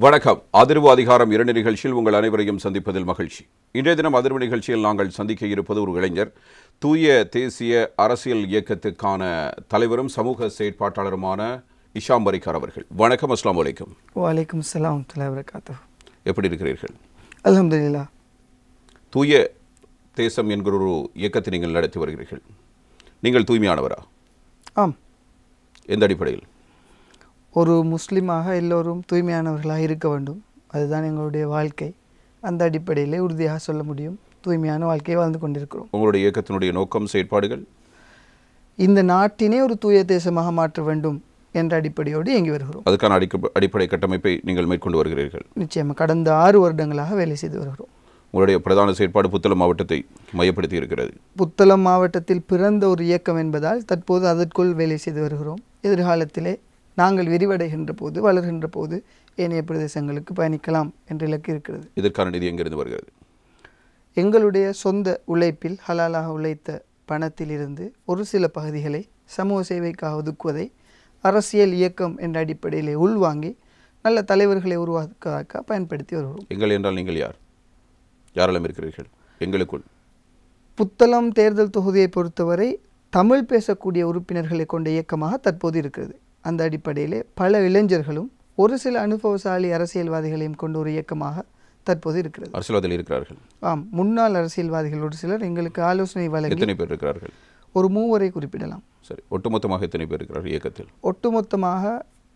வணக்கம். அதிர்வு அதிகாரம் 2 நிகழ்ச்சியில் உங்கள் அனைவரையும் சந்திப்பதில் மகிழ்ச்சி. இன்றைய தினம் அதிர்வு நிகழ்ச்சியில் நாங்கள் சந்திக்க இருப்பது ஒரு இளைஞர், தூய தேசிய அரசியல் இயக்கத்துக்கான தலைவரும் சமூக செயற்பாட்டாளருமான இஷாம் பரிகார் அவர்கள். வணக்கம். அஸ்ஸலாமு அலைக்கும். வலைக்கும் ஸலாம் வரஹ்மத்துல்லாஹி வபரகாத்துஹு. எப்படி இருக்கிறீர்கள்? அல்ஹம்துலில்லாஹ். தூய தேசம் என்கிற ஒரு இயக்கத்தை நீங்கள் நடத்தி வருகிறீர்கள். நீங்கள் தூய்மையானவரா? ஆம். எந்த அடிப்படையில்? ஒரு முஸ்லீமாக எல்லோரும் தூய்மையானவர்களாக இருக்க வேண்டும். அதுதான் எங்களுடைய வாழ்க்கை. அந்த அடிப்படையிலே உறுதியாக சொல்ல முடியும், தூய்மையான வாழ்க்கையை வாழ்ந்து கொண்டிருக்கிறோம். உங்களுடைய இயக்கத்தினுடைய நோக்கம், செயற்பாடுகள்? இந்த நாட்டினை ஒரு தூய தேசமாக மாற்ற வேண்டும் என்ற அடிப்படையோடு இயங்கி வருகிறோம். அதுக்கான அடிப்படை கட்டமைப்பை நீங்கள் மேற்கொண்டு வருகிறீர்கள். நிச்சயமாக கடந்த 6 வருடங்களாக வேலை செய்து வருகிறோம். உங்களுடைய பிரதான செயற்பாடு புத்தளம் மாவட்டத்தை மையப்படுத்தி இருக்கிறது. புத்தளம் மாவட்டத்தில் பிறந்த ஒரு இயக்கம் என்பதால் தற்போது அதற்குள் வேலை செய்து வருகிறோம். எதிர்காலத்திலே நாங்கள் விரிவடைகின்ற போது, வளர்கின்ற போது ஏனைய பிரதேசங்களுக்கு பயணிக்கலாம் என்ற இலக்கு இருக்கிறது. இதற்கான நிதி எங்கிருந்து வருகிறது? எங்களுடைய சொந்த உழைப்பில் ஹலாலாக உழைத்த பணத்திலிருந்து ஒரு சில பகுதிகளை சமூக சேவைக்காக ஒதுக்குவதை அரசியல் இயக்கம் என்ற அடிப்படையிலே உள்வாங்கி நல்ல தலைவர்களை உருவாக்க பயன்படுத்தி வருகிறோம். எங்கள் என்றால் நீங்கள் யார்? யாரெல்லாம் இருக்கிறீர்கள் எங்களுக்குள்? புத்தளம் தேர்தல் தொகுதியை பொறுத்தவரை தமிழ் பேசக்கூடிய உறுப்பினர்களை கொண்ட இயக்கமாக தற்போது இருக்கிறது. அந்த அடிப்படையிலே பல இளைஞர்களும் ஒரு சில அனுபவசாலி அரசியல்வாதிகளையும் கொண்ட ஒரு இயக்கமாக தற்போது இருக்கிறது. அரசியல்வாதிகள் இருக்கிறார்கள்? ஆம். முன்னாள் அரசியல்வாதிகள் ஒரு சிலர் எங்களுக்கு ஆலோசனை வழங்கி. எத்தனை பேர் இருக்கிறார்கள்? ஒரு 3 குறிப்பிடலாம். சரி, ஒட்டுமொத்தமாக எத்தனை பேர் இருக்கிறார்கள் இயக்கத்தில்? ஒட்டுமொத்தமாக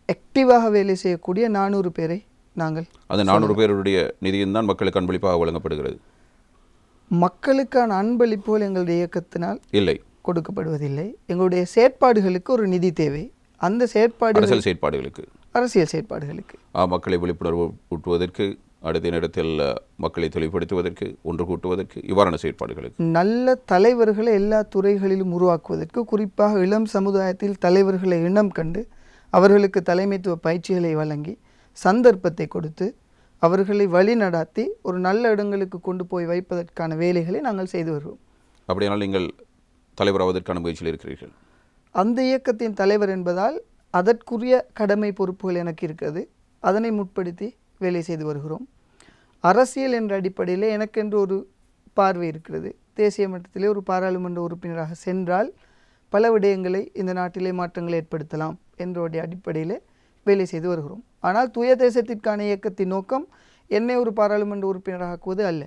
ஆக்டிவாக வேலை செய்யக்கூடிய 400 பேரை நாங்கள். அந்த 400 பேருடைய நிதியும் தான் மக்களுக்கு அன்பளிப்பாக வழங்கப்படுகிறது. மக்களுக்கான அன்பளிப்புகள் எங்களுடைய இயக்கத்தினால் இல்லை, கொடுக்கப்படுவதில்லை. எங்களுடைய செயற்பாடுகளுக்கு ஒரு நிதி தேவை. அந்த அரசியல் செயற்பாடுகளுக்கு மக்களை விழிப்புணர்வு ஊட்டுவதற்கு, அடுத்த நேரத்தில் மக்களை தெளிவுபடுத்துவதற்கு, ஒன்று கூட்டுவதற்கு, இவ்வாறான செயற்பாடுகளுக்கு, நல்ல தலைவர்களை எல்லா துறைகளிலும் உருவாக்குவதற்கு, குறிப்பாக இளம் சமுதாயத்தில் தலைவர்களை இனம் கண்டு அவர்களுக்கு தலைமைத்துவ பயிற்சிகளை வழங்கி சந்தர்ப்பத்தை கொடுத்து அவர்களை வழி நடாத்தி ஒரு நல்ல இடங்களுக்கு கொண்டு போய் வைப்பதற்கான வேலைகளை நாங்கள் செய்து வருவோம். அப்படியானால் நீங்கள் தலைவராவதற்கான முயற்சியில் இருக்கிறீர்கள்? அந்த இயக்கத்தின் தலைவர் என்பதால் அதற்குரிய கடமை பொறுப்புகள் எனக்கு இருக்கிறது. அதனை முற்படுத்தி வேலை செய்து வருகிறோம். அரசியல் என்ற அடிப்படையில் எனக்கென்று ஒரு பார்வை இருக்கிறது. தேசிய மட்டத்திலே ஒரு பாராளுமன்ற உறுப்பினராக சென்றால் பல விடயங்களை இந்த நாட்டிலே மாற்றங்களை ஏற்படுத்தலாம் என்ற அடிப்படையில் வேலை செய்து வருகிறோம். ஆனால் தூய தேசத்திற்கான இயக்கத்தின் நோக்கம் என்னை ஒரு பாராளுமன்ற உறுப்பினராக ஆக்குவது அல்ல.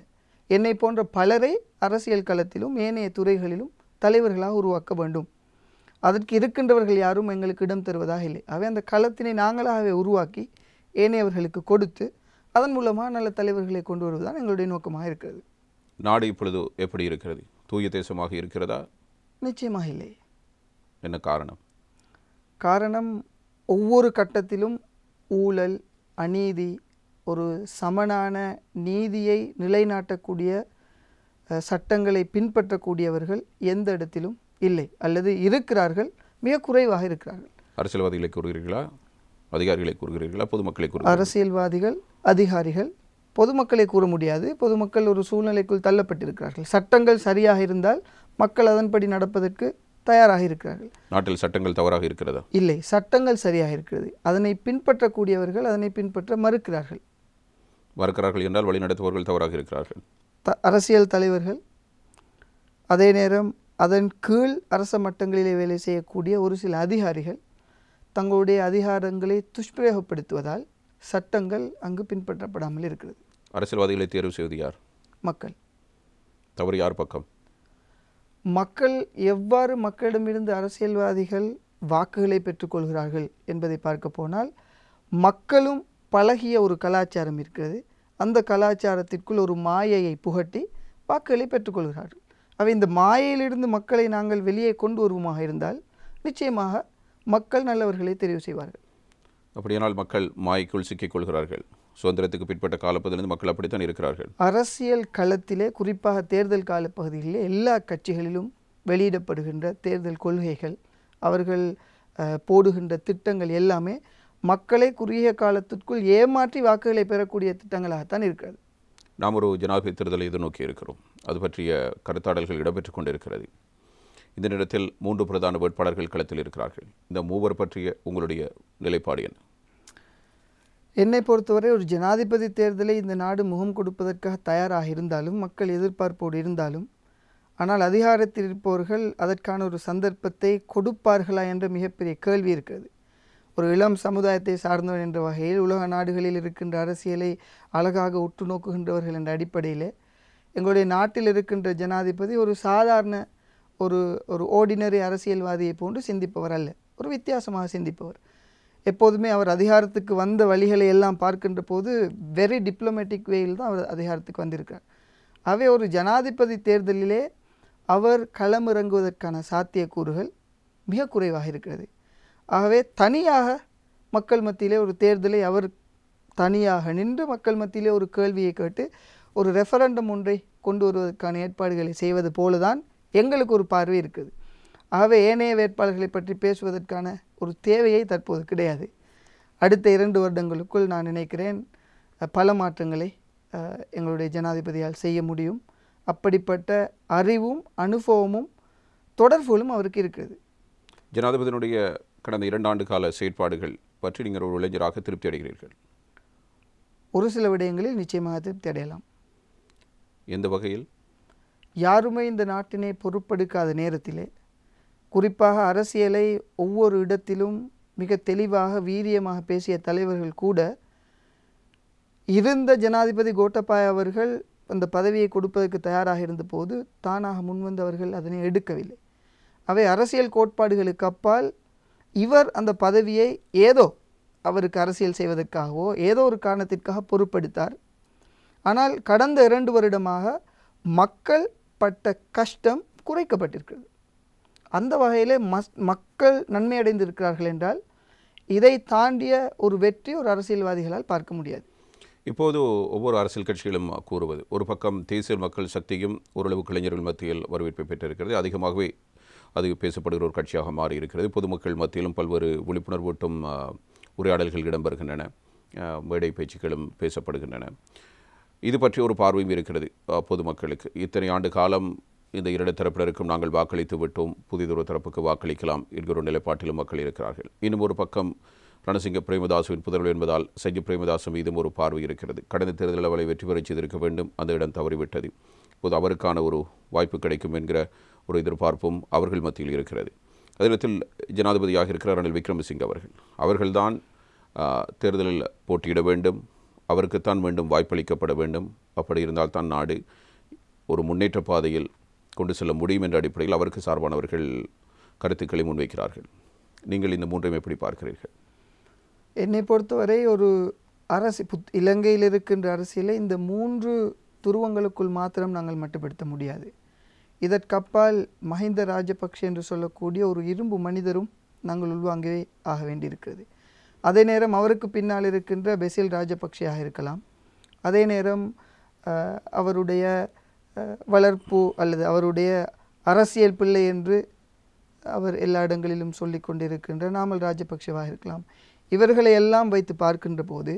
என்னை போன்ற பலரை அரசியல் களத்திலும் ஏனைய துறைகளிலும் தலைவர்களாக உருவாக்க வேண்டும். அதற்கு இருக்கின்றவர்கள் யாரும் எங்களுக்கு இடம் தருவதாக இல்லை. அவை அந்த களத்தினை நாங்களாகவே உருவாக்கி ஏனையவர்களுக்கு கொடுத்து அதன் மூலமாக நல்ல தலைவர்களை கொண்டு வருவதுதான் எங்களுடைய நோக்கமாக இருக்கிறது. நாடு இப்பொழுது எப்படி இருக்கிறது? தூய தேசமாக இருக்கிறதா? நிச்சயமாக இல்லை. என்ன காரணம்? காரணம், ஒவ்வொரு கட்டத்திலும் ஊழல், அநீதி, ஒரு சமனான நீதியை நிலைநாட்டக்கூடிய சட்டங்களை பின்பற்றக்கூடியவர்கள் எந்த இடத்திலும் இல்லை, அல்லது இருக்கிறார்கள், மிக குறைவாக இருக்கிறார்கள். அரசியல்வாதிகளை கூறுகிறீர்களா, அதிகாரிகளை கூறுகிறீர்களா, பொதுமக்களை கூறுகிறீர்களா? அரசியல்வாதிகள், அதிகாரிகள், பொதுமக்களை கூற முடியாது. பொதுமக்கள் ஒரு சூழ்நிலைக்குள் தள்ளப்பட்டிருக்கிறார்கள். சட்டங்கள் சரியாக இருந்தால் மக்கள் அதன்படி நடப்பதற்கு தயாராக இருக்கிறார்கள். நாட்டில் சட்டங்கள் தவறாக இருக்கிறதா? இல்லை, சட்டங்கள் சரியாக இருக்கிறது. அதனை பின்பற்றக்கூடியவர்கள் அதனை பின்பற்ற மறுக்கிறார்கள். என்றால் வழிநடத்துபவர்கள் தவறாக இருக்கிறார்கள். அரசியல் தலைவர்கள், அதே நேரம் அதன் கீழ் அரச மட்டங்களிலே வேலை செய்யக்கூடிய ஒரு சில அதிகாரிகள் தங்களுடைய அதிகாரங்களை துஷ்பிரயோகப்படுத்துவதால் சட்டங்கள் அங்கு பின்பற்றப்படாமல் இருக்கிறது. அரசியல்வாதிகளை தேர்வு செய்வது யார்? மக்கள். தவறு யார் பக்கம்? மக்கள் எவ்வாறு மக்களிடமிருந்து அரசியல்வாதிகள் வாக்குகளை பெற்றுக்கொள்கிறார்கள் என்பதை பார்க்க போனால், மக்களும் பழகிய ஒரு கலாச்சாரம் இருக்கிறது. அந்த கலாச்சாரத்திற்குள் ஒரு மாயையை புகட்டி வாக்குகளை பெற்றுக்கொள்கிறார்கள். அவை இந்த மாயையிலிருந்து மக்களை நாங்கள் வெளியே கொண்டு வருவோமாக இருந்தால் நிச்சயமாக மக்கள் நல்லவர்களை தெரிவு செய்வார்கள். அப்படியானால் மக்கள் மாயைக்குள் சிக்கிக் கொள்கிறார்கள். சுதந்திரத்துக்கு பிற்பட்ட காலப்பகுதியிலிருந்து மக்கள் அப்படித்தான் இருக்கிறார்கள். அரசியல் களத்திலே, குறிப்பாக தேர்தல் காலப்பகுதியிலே எல்லா கட்சிகளிலும் வெளியிடப்படுகின்ற தேர்தல் கொள்கைகள், அவர்கள் போடுகின்ற திட்டங்கள் எல்லாமே மக்களை குறுகிய காலத்திற்குள் ஏமாற்றி வாக்குகளை பெறக்கூடிய திட்டங்களாகத்தான் இருக்கிறது. நாம் ஒரு ஜனாதிபதி தேர்தலை எதிர்நோக்கி இருக்கிறோம். அது பற்றிய கருத்தாடல்கள் இடம்பெற்றுக் கொண்டிருக்கிறது. இந்த நேரத்தில் 3 பிரதான வேட்பாளர்கள் களத்தில் இருக்கிறார்கள். இந்த 3 பற்றிய உங்களுடைய நிலைப்பாடு என்ன? என்னை பொறுத்தவரை ஒரு ஜனாதிபதி தேர்தலை இந்த நாடு முகம் கொடுப்பதற்காக தயாராக இருந்தாலும், மக்கள் எதிர்பார்ப்போடு இருந்தாலும், ஆனால் அதிகாரத்தில் இருப்பவர்கள் அதற்கான ஒரு சந்தர்ப்பத்தை கொடுப்பார்களா என்ற மிகப்பெரிய கேள்வி இருக்கிறது. ஒரு இளம் சமுதாயத்தை சார்ந்தவர் என்ற வகையில் உலக நாடுகளில் இருக்கின்ற அரசியலை அழகாக உற்று நோக்குகின்றவர்கள் என்ற அடிப்படையில் எங்களுடைய நாட்டில் இருக்கின்ற ஜனாதிபதி ஒரு சாதாரண ஒரு ஒரு ஆர்டினரி அரசியல்வாதியை போன்று சிந்திப்பவர் அல்ல, ஒரு வித்தியாசமாக சிந்திப்பவர். எப்போதுமே அவர் அதிகாரத்துக்கு வந்த வழிகளை எல்லாம் பார்க்கின்ற போது வெரி டிப்ளமேட்டிக் வேயில் தான் அவர் அதிகாரத்துக்கு வந்திருக்கார். ஆகவே ஒரு ஜனாதிபதி தேர்தலிலே அவர் களமிறங்குவதற்கான சாத்தியக்கூறுகள் மிக குறைவாக இருக்கிறது. ஆகவே தனியாக மக்கள் மத்தியிலே ஒரு தேர்தலை அவர் தனியாக நின்று மக்கள் மத்தியிலே ஒரு கேள்வியை கேட்டு ஒரு ரெஃபரண்டம் ஒன்றை கொண்டு வருவதற்கான ஏற்பாடுகளை செய்வது போலதான் எங்களுக்கு ஒரு பார்வை இருக்குது. ஆகவே ஏனைய வேட்பாளர்களை பற்றி பேசுவதற்கான ஒரு தேவையை தற்போது கிடையாது. அடுத்த 2 வருடங்களுக்குள் நான் நினைக்கிறேன் பல மாற்றங்களை எங்களுடைய ஜனாதிபதியால் செய்ய முடியும். அப்படிப்பட்ட அறிவும் அனுபவமும் தொடர்புகளும் அவருக்கு இருக்கிறது. ஜனாதிபதியினுடைய கடந்த 2 ஆண்டு கால செயற்பாடுகள் பற்றி நீங்கள் ஒரு இளைஞராக திருப்தி அடைகிறீர்கள்? ஒரு சில விடயங்களில் நிச்சயமாக திருப்தி அடையலாம். எந்த வகையில்? யாருமே இந்த நாட்டினை பொறுப்பெடுக்காத நேரத்திலே, குறிப்பாக அரசியலை ஒவ்வொரு இடத்திலும் மிக தெளிவாக வீரியமாக பேசிய தலைவர்கள் கூட இருந்த ஜனாதிபதி கோட்டபாய அவர்கள் அந்த பதவியை கொடுப்பதற்கு தயாராக இருந்தபோது தானாக முன்வந்தவர்கள் அதனை எடுக்கவில்லை. அவை அரசியல் கோட்பாடுகளுக்கு அப்பால் இவர் அந்த பதவியை ஏதோ அவருக்கு அரசியல் செய்வதற்காகவோ ஏதோ ஒரு காரணத்திற்காக பொறுப்பெடுத்தார். ஆனால் கடந்த 2 வருடமாக மக்கள் பட்ட கஷ்டம் குறைக்கப்பட்டிருக்கிறது. அந்த வகையிலே மக்கள் நன்மை அடைந்திருக்கிறார்கள் என்றால் இதை தாண்டிய ஒரு வெற்றி ஒரு அரசியல்வாதிகளால் பார்க்க முடியாது. இப்போது ஒவ்வொரு அரசியல் கட்சிகளும் கூறுவது, ஒரு பக்கம் தேசிய மக்கள் சக்தியும் ஓரளவு இளைஞர்கள் மத்தியில் வரவேற்பை பெற்றிருக்கிறது, அதிகமாகவே அது பேசப்படுகிற ஒரு கட்சியாக மாறி இருக்கிறது. பொதுமக்கள் மத்தியிலும் பல்வேறு விழிப்புணர்வூட்டும் உரையாடல்கள் இடம்பெறுகின்றன, மேடை பேச்சுக்களும் பேசப்படுகின்றன. இது பற்றி ஒரு பார்வையும் இருக்கிறது பொதுமக்களுக்கு. இத்தனை ஆண்டு காலம் இந்த 2 தரப்பினருக்கும் நாங்கள் வாக்களித்து விட்டோம், புதிதொரு தரப்புக்கு வாக்களிக்கலாம் என்கிற ஒரு நிலைப்பாட்டிலும் மக்கள் இருக்கிறார்கள். இன்னும் ஒரு பக்கம் ரணசிங்க பிரேமதாசுவின் புதல்வர் என்பதால் சஜித் பிரேமதாசு மீதும் ஒரு பார்வை இருக்கிறது. கடந்த தேர்தலில் அவரை வெற்றி பெறச் செய்திருக்க வேண்டும், அந்த இடம் தவறிவிட்டது, இப்போது அவருக்கான ஒரு வாய்ப்பு கிடைக்கும் என்கிற ஒரு எதிர்பார்ப்பும் அவர்கள் மத்தியில் இருக்கிறது. அதே நேரத்தில் ஜனாதிபதியாக இருக்கிற ரணில் விக்ரமசிங்க அவர்கள்தான் தேர்தலில் போட்டியிட வேண்டும், அவருக்குத்தான் மீண்டும் வாய்ப்பளிக்கப்பட வேண்டும். அப்படி இருந்தால் தான் நாடு ஒரு முன்னேற்ற பாதையில் கொண்டு செல்ல முடியும் என்ற அடிப்படையில் அவருக்கு சார்பானவர்கள் கருத்துக்களை முன்வைக்கிறார்கள். நீங்கள் இந்த 3ஐயும் எப்படி பார்க்கிறீர்கள்? என்னை பொறுத்தவரை ஒரு இலங்கையில் இருக்கின்ற அரசியலை இந்த 3 துருவங்களுக்குள் மாத்திரம் நாங்கள் மட்டுப்படுத்த முடியாது. இதற்கப்பால் மஹிந்த ராஜபக்ஷ என்று சொல்லக்கூடிய ஒரு இரும்பு மனிதரும் நாங்கள் உள்வாங்கவே ஆக வேண்டியிருக்கிறது. அதே நேரம் அவருக்கு பின்னால் இருக்கின்ற பெசில் ராஜபக்ஷயாக இருக்கலாம், அதே நேரம் அவருடைய வளர்ப்பு அல்லது அவருடைய அரசியல் பிள்ளை என்று அவர் எல்லா இடங்களிலும் சொல்லிக் கொண்டிருக்கின்ற நாமல் ராஜபக்ஷவாக இருக்கலாம். இவர்களை எல்லாம் வைத்து பார்க்கின்ற போது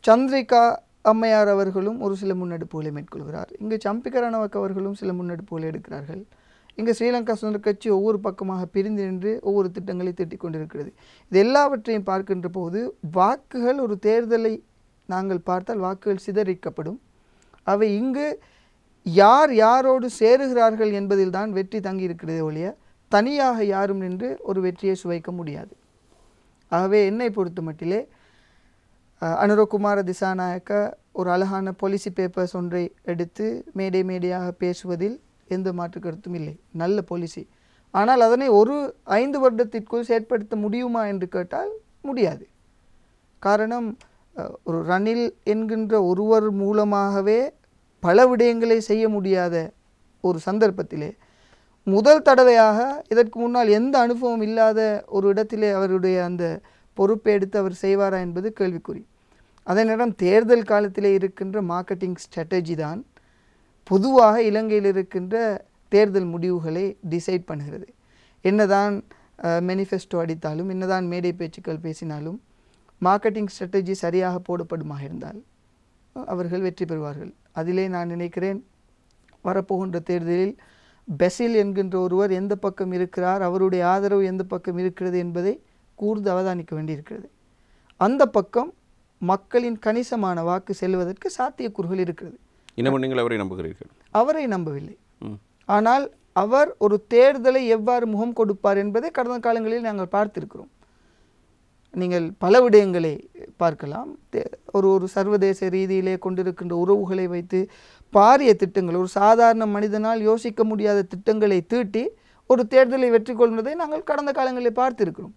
சந்திரிகா அம்மையார் அவர்களும் ஒரு சில முன்னெடுப்புகளை மேற்கொள்கிறார். இங்கு சம்பிக்க ரணவக்க அவர்களும் சில முன்னெடுப்புகளை எடுக்கிறார்கள். இங்கு ஸ்ரீலங்கா சுதந்திர கட்சி ஒவ்வொரு பக்கமாக பிரிந்து நின்று ஒவ்வொரு திட்டங்களை திட்டிக் கொண்டிருக்கிறது. இது எல்லாவற்றையும் பார்க்கின்ற போது வாக்குகள் ஒரு தேர்தலை நாங்கள் பார்த்தால் வாக்குகள் சிதறிக்கப்படும். அவை இங்கு யார் யாரோடு சேருகிறார்கள் என்பதில் தான் வெற்றி தங்கியிருக்கிறதே ஒழிய தனியாக யாரும் நின்று ஒரு வெற்றியை சுவைக்க முடியாது. ஆகவே என்னை பொறுத்த மட்டிலே அனுரகுமார திசாநாயக்க ஒரு அழகான பாலிசி பேப்பர்ஸ் ஒன்றை எடுத்து மேடையாக பேசுவதில் எந்த மாற்று கருத்தும் இல்லை, நல்ல பாலிசி. ஆனால் அதனை ஒரு 5 வருடத்திற்குள் செயற்படுத்த முடியுமா என்று கேட்டால் முடியாது. காரணம், ஒரு ரணில் என்கின்ற ஒருவர் மூலமாகவே பல விடயங்களை செய்ய முடியாத ஒரு சந்தர்ப்பத்திலே முதல் தடவையாக இதற்கு முன்னால் எந்த அனுபவம் இல்லாத ஒரு இடத்திலே அவருடைய அந்த பொறுப்பை எடுத்து அவர் செய்வாரா என்பது கேள்விக்குறி. அதே நேரம் தேர்தல் காலத்திலே இருக்கின்ற மார்க்கெட்டிங் ஸ்ட்ராட்டஜி தான் பொதுவாக இலங்கையில் இருக்கின்ற தேர்தல் முடிவுகளை டிசைட் பண்ணுகிறது. என்னதான் மேனிஃபெஸ்டோ அடித்தாலும், என்னதான் மேடை பேச்சுக்கள் பேசினாலும், மார்க்கெட்டிங் ஸ்ட்ராட்டஜி சரியாக போடப்படுமாக இருந்தால் அவர்கள் வெற்றி பெறுவார்கள். அதிலே நான் நினைக்கிறேன் வரப்போகின்ற தேர்தலில் பெசில் என்கின்ற ஒருவர் எந்த பக்கம் இருக்கிறார், அவருடைய ஆதரவு எந்த பக்கம் இருக்கிறது என்பதை கூர்ந்து அவதானிக்க வேண்டியிருக்கிறது. அந்த பக்கம் மக்களின் கணிசமான வாக்கு செல்வதற்கு சாத்தியக்கூறுகள் இருக்கிறது. இன்னமும் நீங்கள் அவரை நம்புகிறீர்கள்? அவரை நம்பவில்லை. ஆனால் அவர் ஒரு தேர்தலை எவ்வாறு முகம் கொடுப்பார் என்பதை கடந்த காலங்களில் நாங்கள் பார்த்திருக்கிறோம். நீங்கள் பல விடயங்களை பார்க்கலாம். ஒரு சர்வதேச ரீதியிலே கொண்டிருக்கின்ற உறவுகளை வைத்து பாரிய திட்டங்கள், ஒரு சாதாரண மனிதனால் யோசிக்க முடியாத திட்டங்களை தீட்டி ஒரு தேர்தலை வெற்றி கொள்வதை நாங்கள் கடந்த காலங்களில் பார்த்திருக்கிறோம்.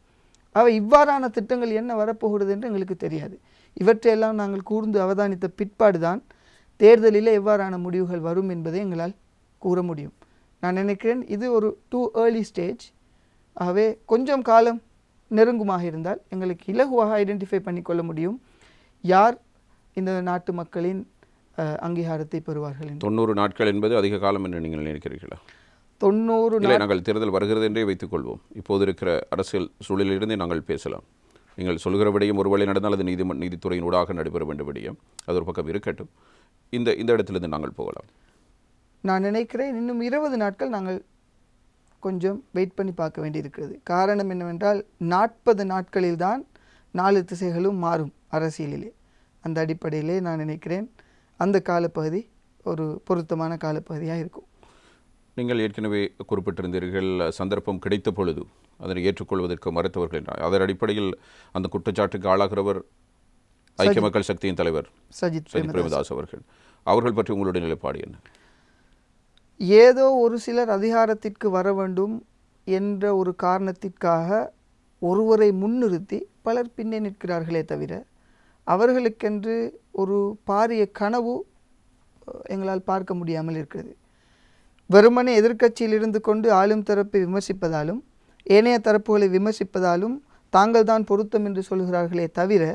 அவை இவ்வாறான திட்டங்கள் என்ன வரப்போகிறது என்று எங்களுக்கு தெரியாது. இவற்றையெல்லாம் நாங்கள் கூர்ந்து அவதானித்த பிற்பாடுதான் தேர்தலில் எவ்வாறான முடிவுகள் வரும் என்பதை எங்களால் கூற முடியும். நான் நினைக்கிறேன் இது ஒரு டூ ஏர்லி ஸ்டேஜ். ஆகவே கொஞ்சம் காலம் நெருங்குமாக இருந்தால் எங்களுக்கு இலகுவாக ஐடென்டிஃபை பண்ணிக்கொள்ள முடியும் யார் இந்த நாட்டு மக்களின் அங்கீகாரத்தை பெறுவார்கள். 90 நாட்கள் என்பது அதிக காலம் என்று நீங்கள் நினைக்கிறீர்களா? 90 இல்லை, நாங்கள் தேர்தல் வருகிறது என்றே வைத்துக்கொள்வோம். இப்போது இருக்கிற அரசியல் சூழலிலிருந்தே நாங்கள் பேசலாம். நீங்கள் சொல்கிறபடியும் ஒரு வழி நடந்தால் அது நீதித்துறையின் ஊடாக நடைபெற வேண்டிய விடயம். அது ஒரு பக்கம் இருக்கட்டும். இந்த இடத்திலிருந்து நாங்கள் போகலாம். நான் நினைக்கிறேன் இன்னும் 20 நாட்கள் நாங்கள் கொஞ்சம் வெயிட் பண்ணி பார்க்க வேண்டியிருக்கிறது. காரணம் என்னவென்றால் 40 நாட்களில் தான் 4 திசைகளும் மாறும் அரசியலிலே. அந்த அடிப்படையிலே நான் நினைக்கிறேன் அந்த காலப்பகுதி ஒரு பொருத்தமான காலப்பகுதியாக இருக்கும். நீங்கள் ஏற்கனவே குறிப்பிட்டிருந்தீர்கள், சந்தர்ப்பம் கிடைத்த பொழுது அதனை ஏற்றுக்கொள்வதற்கு மறுத்தவர்கள் என்றார். அதன் அடிப்படையில் அந்த குற்றச்சாட்டுக்கு ஆளாகிறவர் ஐக்கிய மக்கள் சக்தியின் தலைவர் சஜித் பிரேமதாஸ் அவர்கள் பற்றி உங்களுடைய நிலைப்பாடு என்ன? ஏதோ ஒரு சிலர் அதிகாரத்திற்கு வர வேண்டும் என்ற ஒரு காரணத்திற்காக ஒருவரை முன்னிறுத்தி பலர் பின்னே நிற்கிறார்களே தவிர அவர்களுக்கென்று ஒரு பாரிய கனவு எங்களால் பார்க்க முடியாமல் இருக்கிறது. வெறுமனே எதிர்க்கட்சியில் இருந்து கொண்டு ஆளும் தரப்பை விமர்சிப்பதாலும் ஏனைய தரப்புகளை விமர்சிப்பதாலும் தாங்கள் தான் பொருத்தம் என்று சொல்கிறார்களே தவிர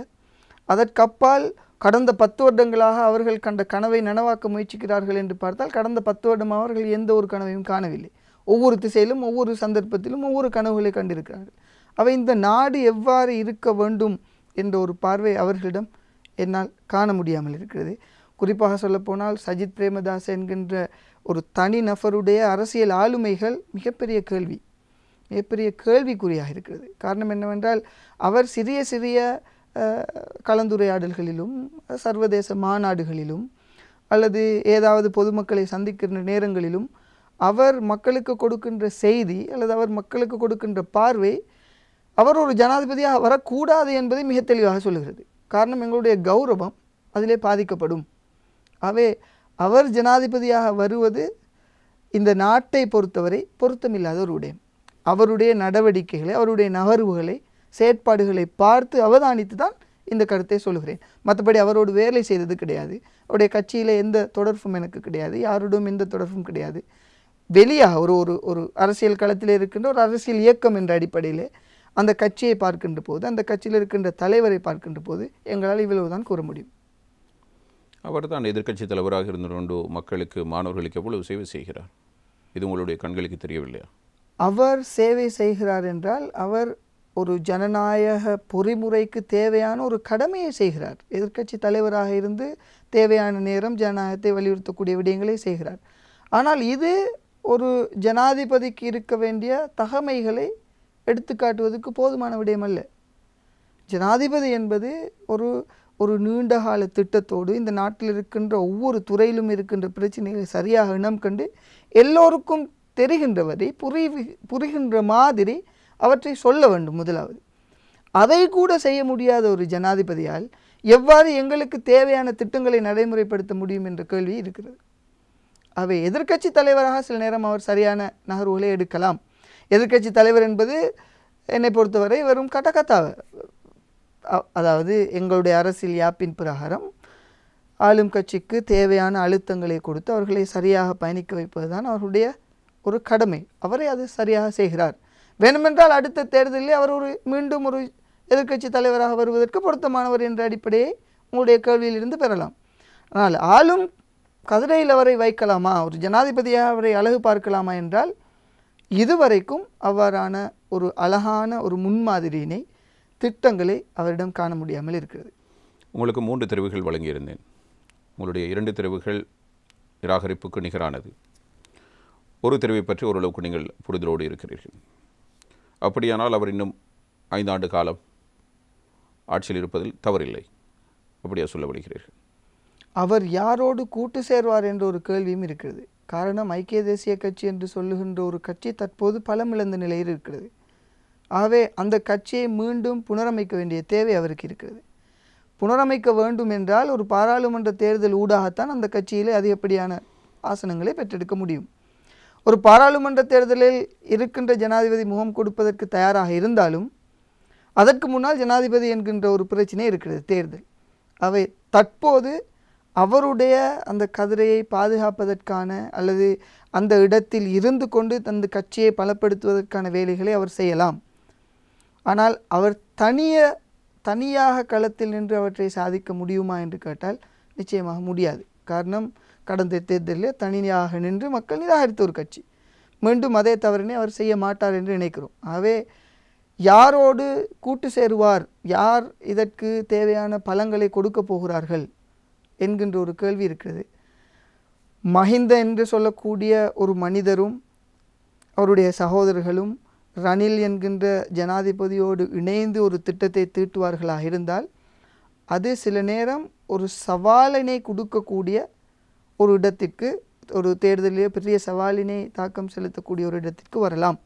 அதற்கப்பால் கடந்த 10 வருடங்களாக அவர்கள் கண்ட கனவை நனவாக்க முயற்சிக்கிறார்கள் என்று பார்த்தால் கடந்த 10 வருடம் அவர்கள் எந்த ஒரு கனவையும் காணவில்லை. ஒவ்வொரு திசையிலும் ஒவ்வொரு சந்தர்ப்பத்திலும் ஒவ்வொரு கனவுகளை கண்டிருக்கிறார்கள். அவை இந்த நாடு எவ்வாறு இருக்க வேண்டும் என்ற ஒரு பார்வை அவர்களிடம் என்னால் காண முடியாமல் இருக்கிறது. குறிப்பாக சொல்லப்போனால் சஜித் பிரேமதாஸ் என்கின்ற ஒரு தனி நபருடைய அரசியல் ஆளுமைகள் மிகப்பெரிய கேள்விக்குறியாக இருக்கிறது. காரணம் என்னவென்றால் அவர் சிறிய சிறிய கலந்துரையாடல்களிலும் சர்வதேச மாநாடுகளிலும் அல்லது ஏதாவது பொதுமக்களை சந்திக்கின்ற நேரங்களிலும் அவர் மக்களுக்கு கொடுக்கின்ற செய்தி அல்லது அவர் மக்களுக்கு கொடுக்கின்ற பார்வை அவர் ஒரு ஜனாதிபதியாக வரக்கூடாது என்பதை மிக தெளிவாக சொல்லுகிறது. காரணம் எங்களுடைய கௌரவம் அதிலே பாதிக்கப்படும். அவர் ஜனாதிபதியாக வருவது இந்த நாட்டை பொறுத்தவரை பொருத்தமில்லாத ஒரு விடயம். அவருடைய நடவடிக்கைகளை அவருடைய நகர்வுகளை செயற்பாடுகளை பார்த்து அவதானித்து தான் இந்த கருத்தை சொல்கிறேன். மற்றபடி அவரோடு வேலை செய்தது கிடையாது. அவருடைய கட்சியில் எந்த தொடர்பும் எனக்கு கிடையாது. யாரோடும் எந்த தொடர்பும் கிடையாது. வெளியாக ஒரு அரசியல் களத்தில் இருக்கின்ற ஒரு அரசியல் இயக்கம் என்ற அடிப்படையில் அந்த கட்சியை பார்க்கின்ற போது அந்த கட்சியில் இருக்கின்ற தலைவரை பார்க்கின்ற போது எங்களால் இவ்வளவுதான் கூற முடியும். அவர் தான் எதிர்க்கட்சி தலைவராக இருந்து கொண்டு மக்களுக்கு மாணவர்களுக்கு எவ்வளவு சேவை செய்கிறார்? இது உங்களுடைய கண்களுக்கு தெரியவில்லையா? அவர் சேவை செய்கிறார் என்றால் அவர் ஒரு ஜனநாயக பொறிமுறைக்கு தேவையான ஒரு கடமையை செய்கிறார். எதிர்க்கட்சி தலைவராக இருந்து தேவையான நேரம் ஜனநாயகத்தை வலியுறுத்தக்கூடிய விடயங்களை செய்கிறார். ஆனால் இது ஒரு ஜனாதிபதிக்கு இருக்க வேண்டிய தகமைகளை எடுத்துக்காட்டுவதற்கு போதுமான விடயம் அல்ல. ஜனாதிபதி என்பது ஒரு நீண்டகால திட்டத்தோடு இந்த நாட்டில் இருக்கின்ற ஒவ்வொரு துறையிலும் இருக்கின்ற பிரச்சனைகளை சரியாக இனம் கண்டு எல்லோருக்கும் தெரிகின்றவரை புரிகின்ற மாதிரி அவற்றை சொல்ல வேண்டும். முதலாவது அதை கூட செய்ய முடியாத ஒரு ஜனாதிபதியால் எவ்வாறு எங்களுக்கு தேவையான திட்டங்களை நடைமுறைப்படுத்த முடியும் என்ற கேள்வி இருக்கிறது. அவை எதிர்க்கட்சி தலைவராக சில நேரம் அவர் சரியான நகர்வுகளை எடுக்கலாம். எதிர்க்கட்சி தலைவர் என்பது என்னை பொறுத்தவரை வெறும் கட்டக்கத்தாவை, அதாவது எங்களுடைய அரசியல் யாப்பின் பிரகாரம் ஆளும் கட்சிக்கு தேவையான அழுத்தங்களை கொடுத்து அவர்களை சரியாக பயணிக்க வைப்பதுதான் அவர்களுடைய ஒரு கடமை. அவரை அது சரியாக செய்கிறார். வேண்டுமென்றால் அடுத்த தேர்தலில் அவர் மீண்டும் ஒரு எதிர்க்கட்சி தலைவராக வருவதற்கு பொருத்தமானவர் என்ற அடிப்படையை உங்களுடைய கேள்வியிலிருந்து பெறலாம். ஆனால் ஆளும் கதிரையில் அவரை வைக்கலாமா, ஒரு ஜனாதிபதியாக அவரை அழகு பார்க்கலாமா என்றால் இதுவரைக்கும் அவ்வாறான ஒரு அழகான ஒரு முன்மாதிரியினை திட்டங்களை அவரிடம் காண முடியாமல் இருக்கிறது. உங்களுக்கு 3 தெரிவுகள் வழங்கியிருந்தேன். உங்களுடைய 2 தெரிவுகள் நிராகரிப்புக்கு நிகரானது. ஒரு தெரிவை பற்றி ஓரளவுக்கு நீங்கள் புரிதலோடு இருக்கிறீர்கள். அப்படியானால் அவர் இன்னும் 5 ஆண்டு காலம் ஆட்சியில் இருப்பதில் தவறில்லை, அப்படியா சொல்லப்படுகிறீர்கள்? அவர் யாரோடு கூட்டு சேர்வார் என்ற ஒரு கேள்வியும் இருக்கிறது. காரணம், ஐக்கிய தேசிய கட்சி என்று சொல்லுகின்ற ஒரு கட்சி தற்போது பலமிழந்த நிலையில் இருக்கிறது. ஆகவே அந்த கட்சியை மீண்டும் புனரமைக்க வேண்டிய தேவை அவருக்கு இருக்கிறது. புனரமைக்க வேண்டும் என்றால் ஒரு பாராளுமன்ற தேர்தல் ஊடாகத்தான் அந்த கட்சியிலே அதிகப்படியான ஆசனங்களை பெற்றெடுக்க முடியும். ஒரு பாராளுமன்ற தேர்தலில் இருக்கின்ற ஜனாதிபதி முகம் கொடுப்பதற்கு தயாராக இருந்தாலும் அதற்கு முன்னால் ஜனாதிபதி என்கின்ற ஒரு பிரச்சனை இருக்கிறது, தேர்தல். அவை தற்போது அவருடைய அந்த கதிரையை பாதுகாப்பதற்கான அல்லது அந்த இடத்தில் இருந்து கொண்டு தந்த கட்சியை பலப்படுத்துவதற்கான வேலைகளை அவர் செய்யலாம். ஆனால் அவர் தனியாக களத்தில் நின்று அவற்றை சாதிக்க முடியுமா என்று கேட்டால் நிச்சயமாக முடியாது. காரணம், கடந்த தேர்தலில் தனியாக நின்று மக்கள் நிராகரித்த ஒரு கட்சி. மீண்டும் அதே தவறினை அவர் செய்ய மாட்டார் என்று நினைக்கிறோம். ஆகவே யாரோடு கூட்டு சேருவார், யார் இதற்கு தேவையான பலங்களை கொடுக்க போகிறார்கள் என்கின்ற ஒரு கேள்வி இருக்கிறது. மஹிந்த என்று சொல்லக்கூடிய ஒரு மனிதரும் அவருடைய சகோதரர்களும் ரணில் என்கின்ற ஜனாதிபதியோடு இணைந்து ஒரு திட்டத்தை தீட்டுவார்களாக இருந்தால் அது சில நேரம் ஒரு சவாலினை கொடுக்கக்கூடிய ஒரு இடத்திற்கு, ஒரு தேர்தலிலே பெரிய சவாலினை தாக்கம் செலுத்தக்கூடிய ஒரு இடத்திற்கு வரலாம்.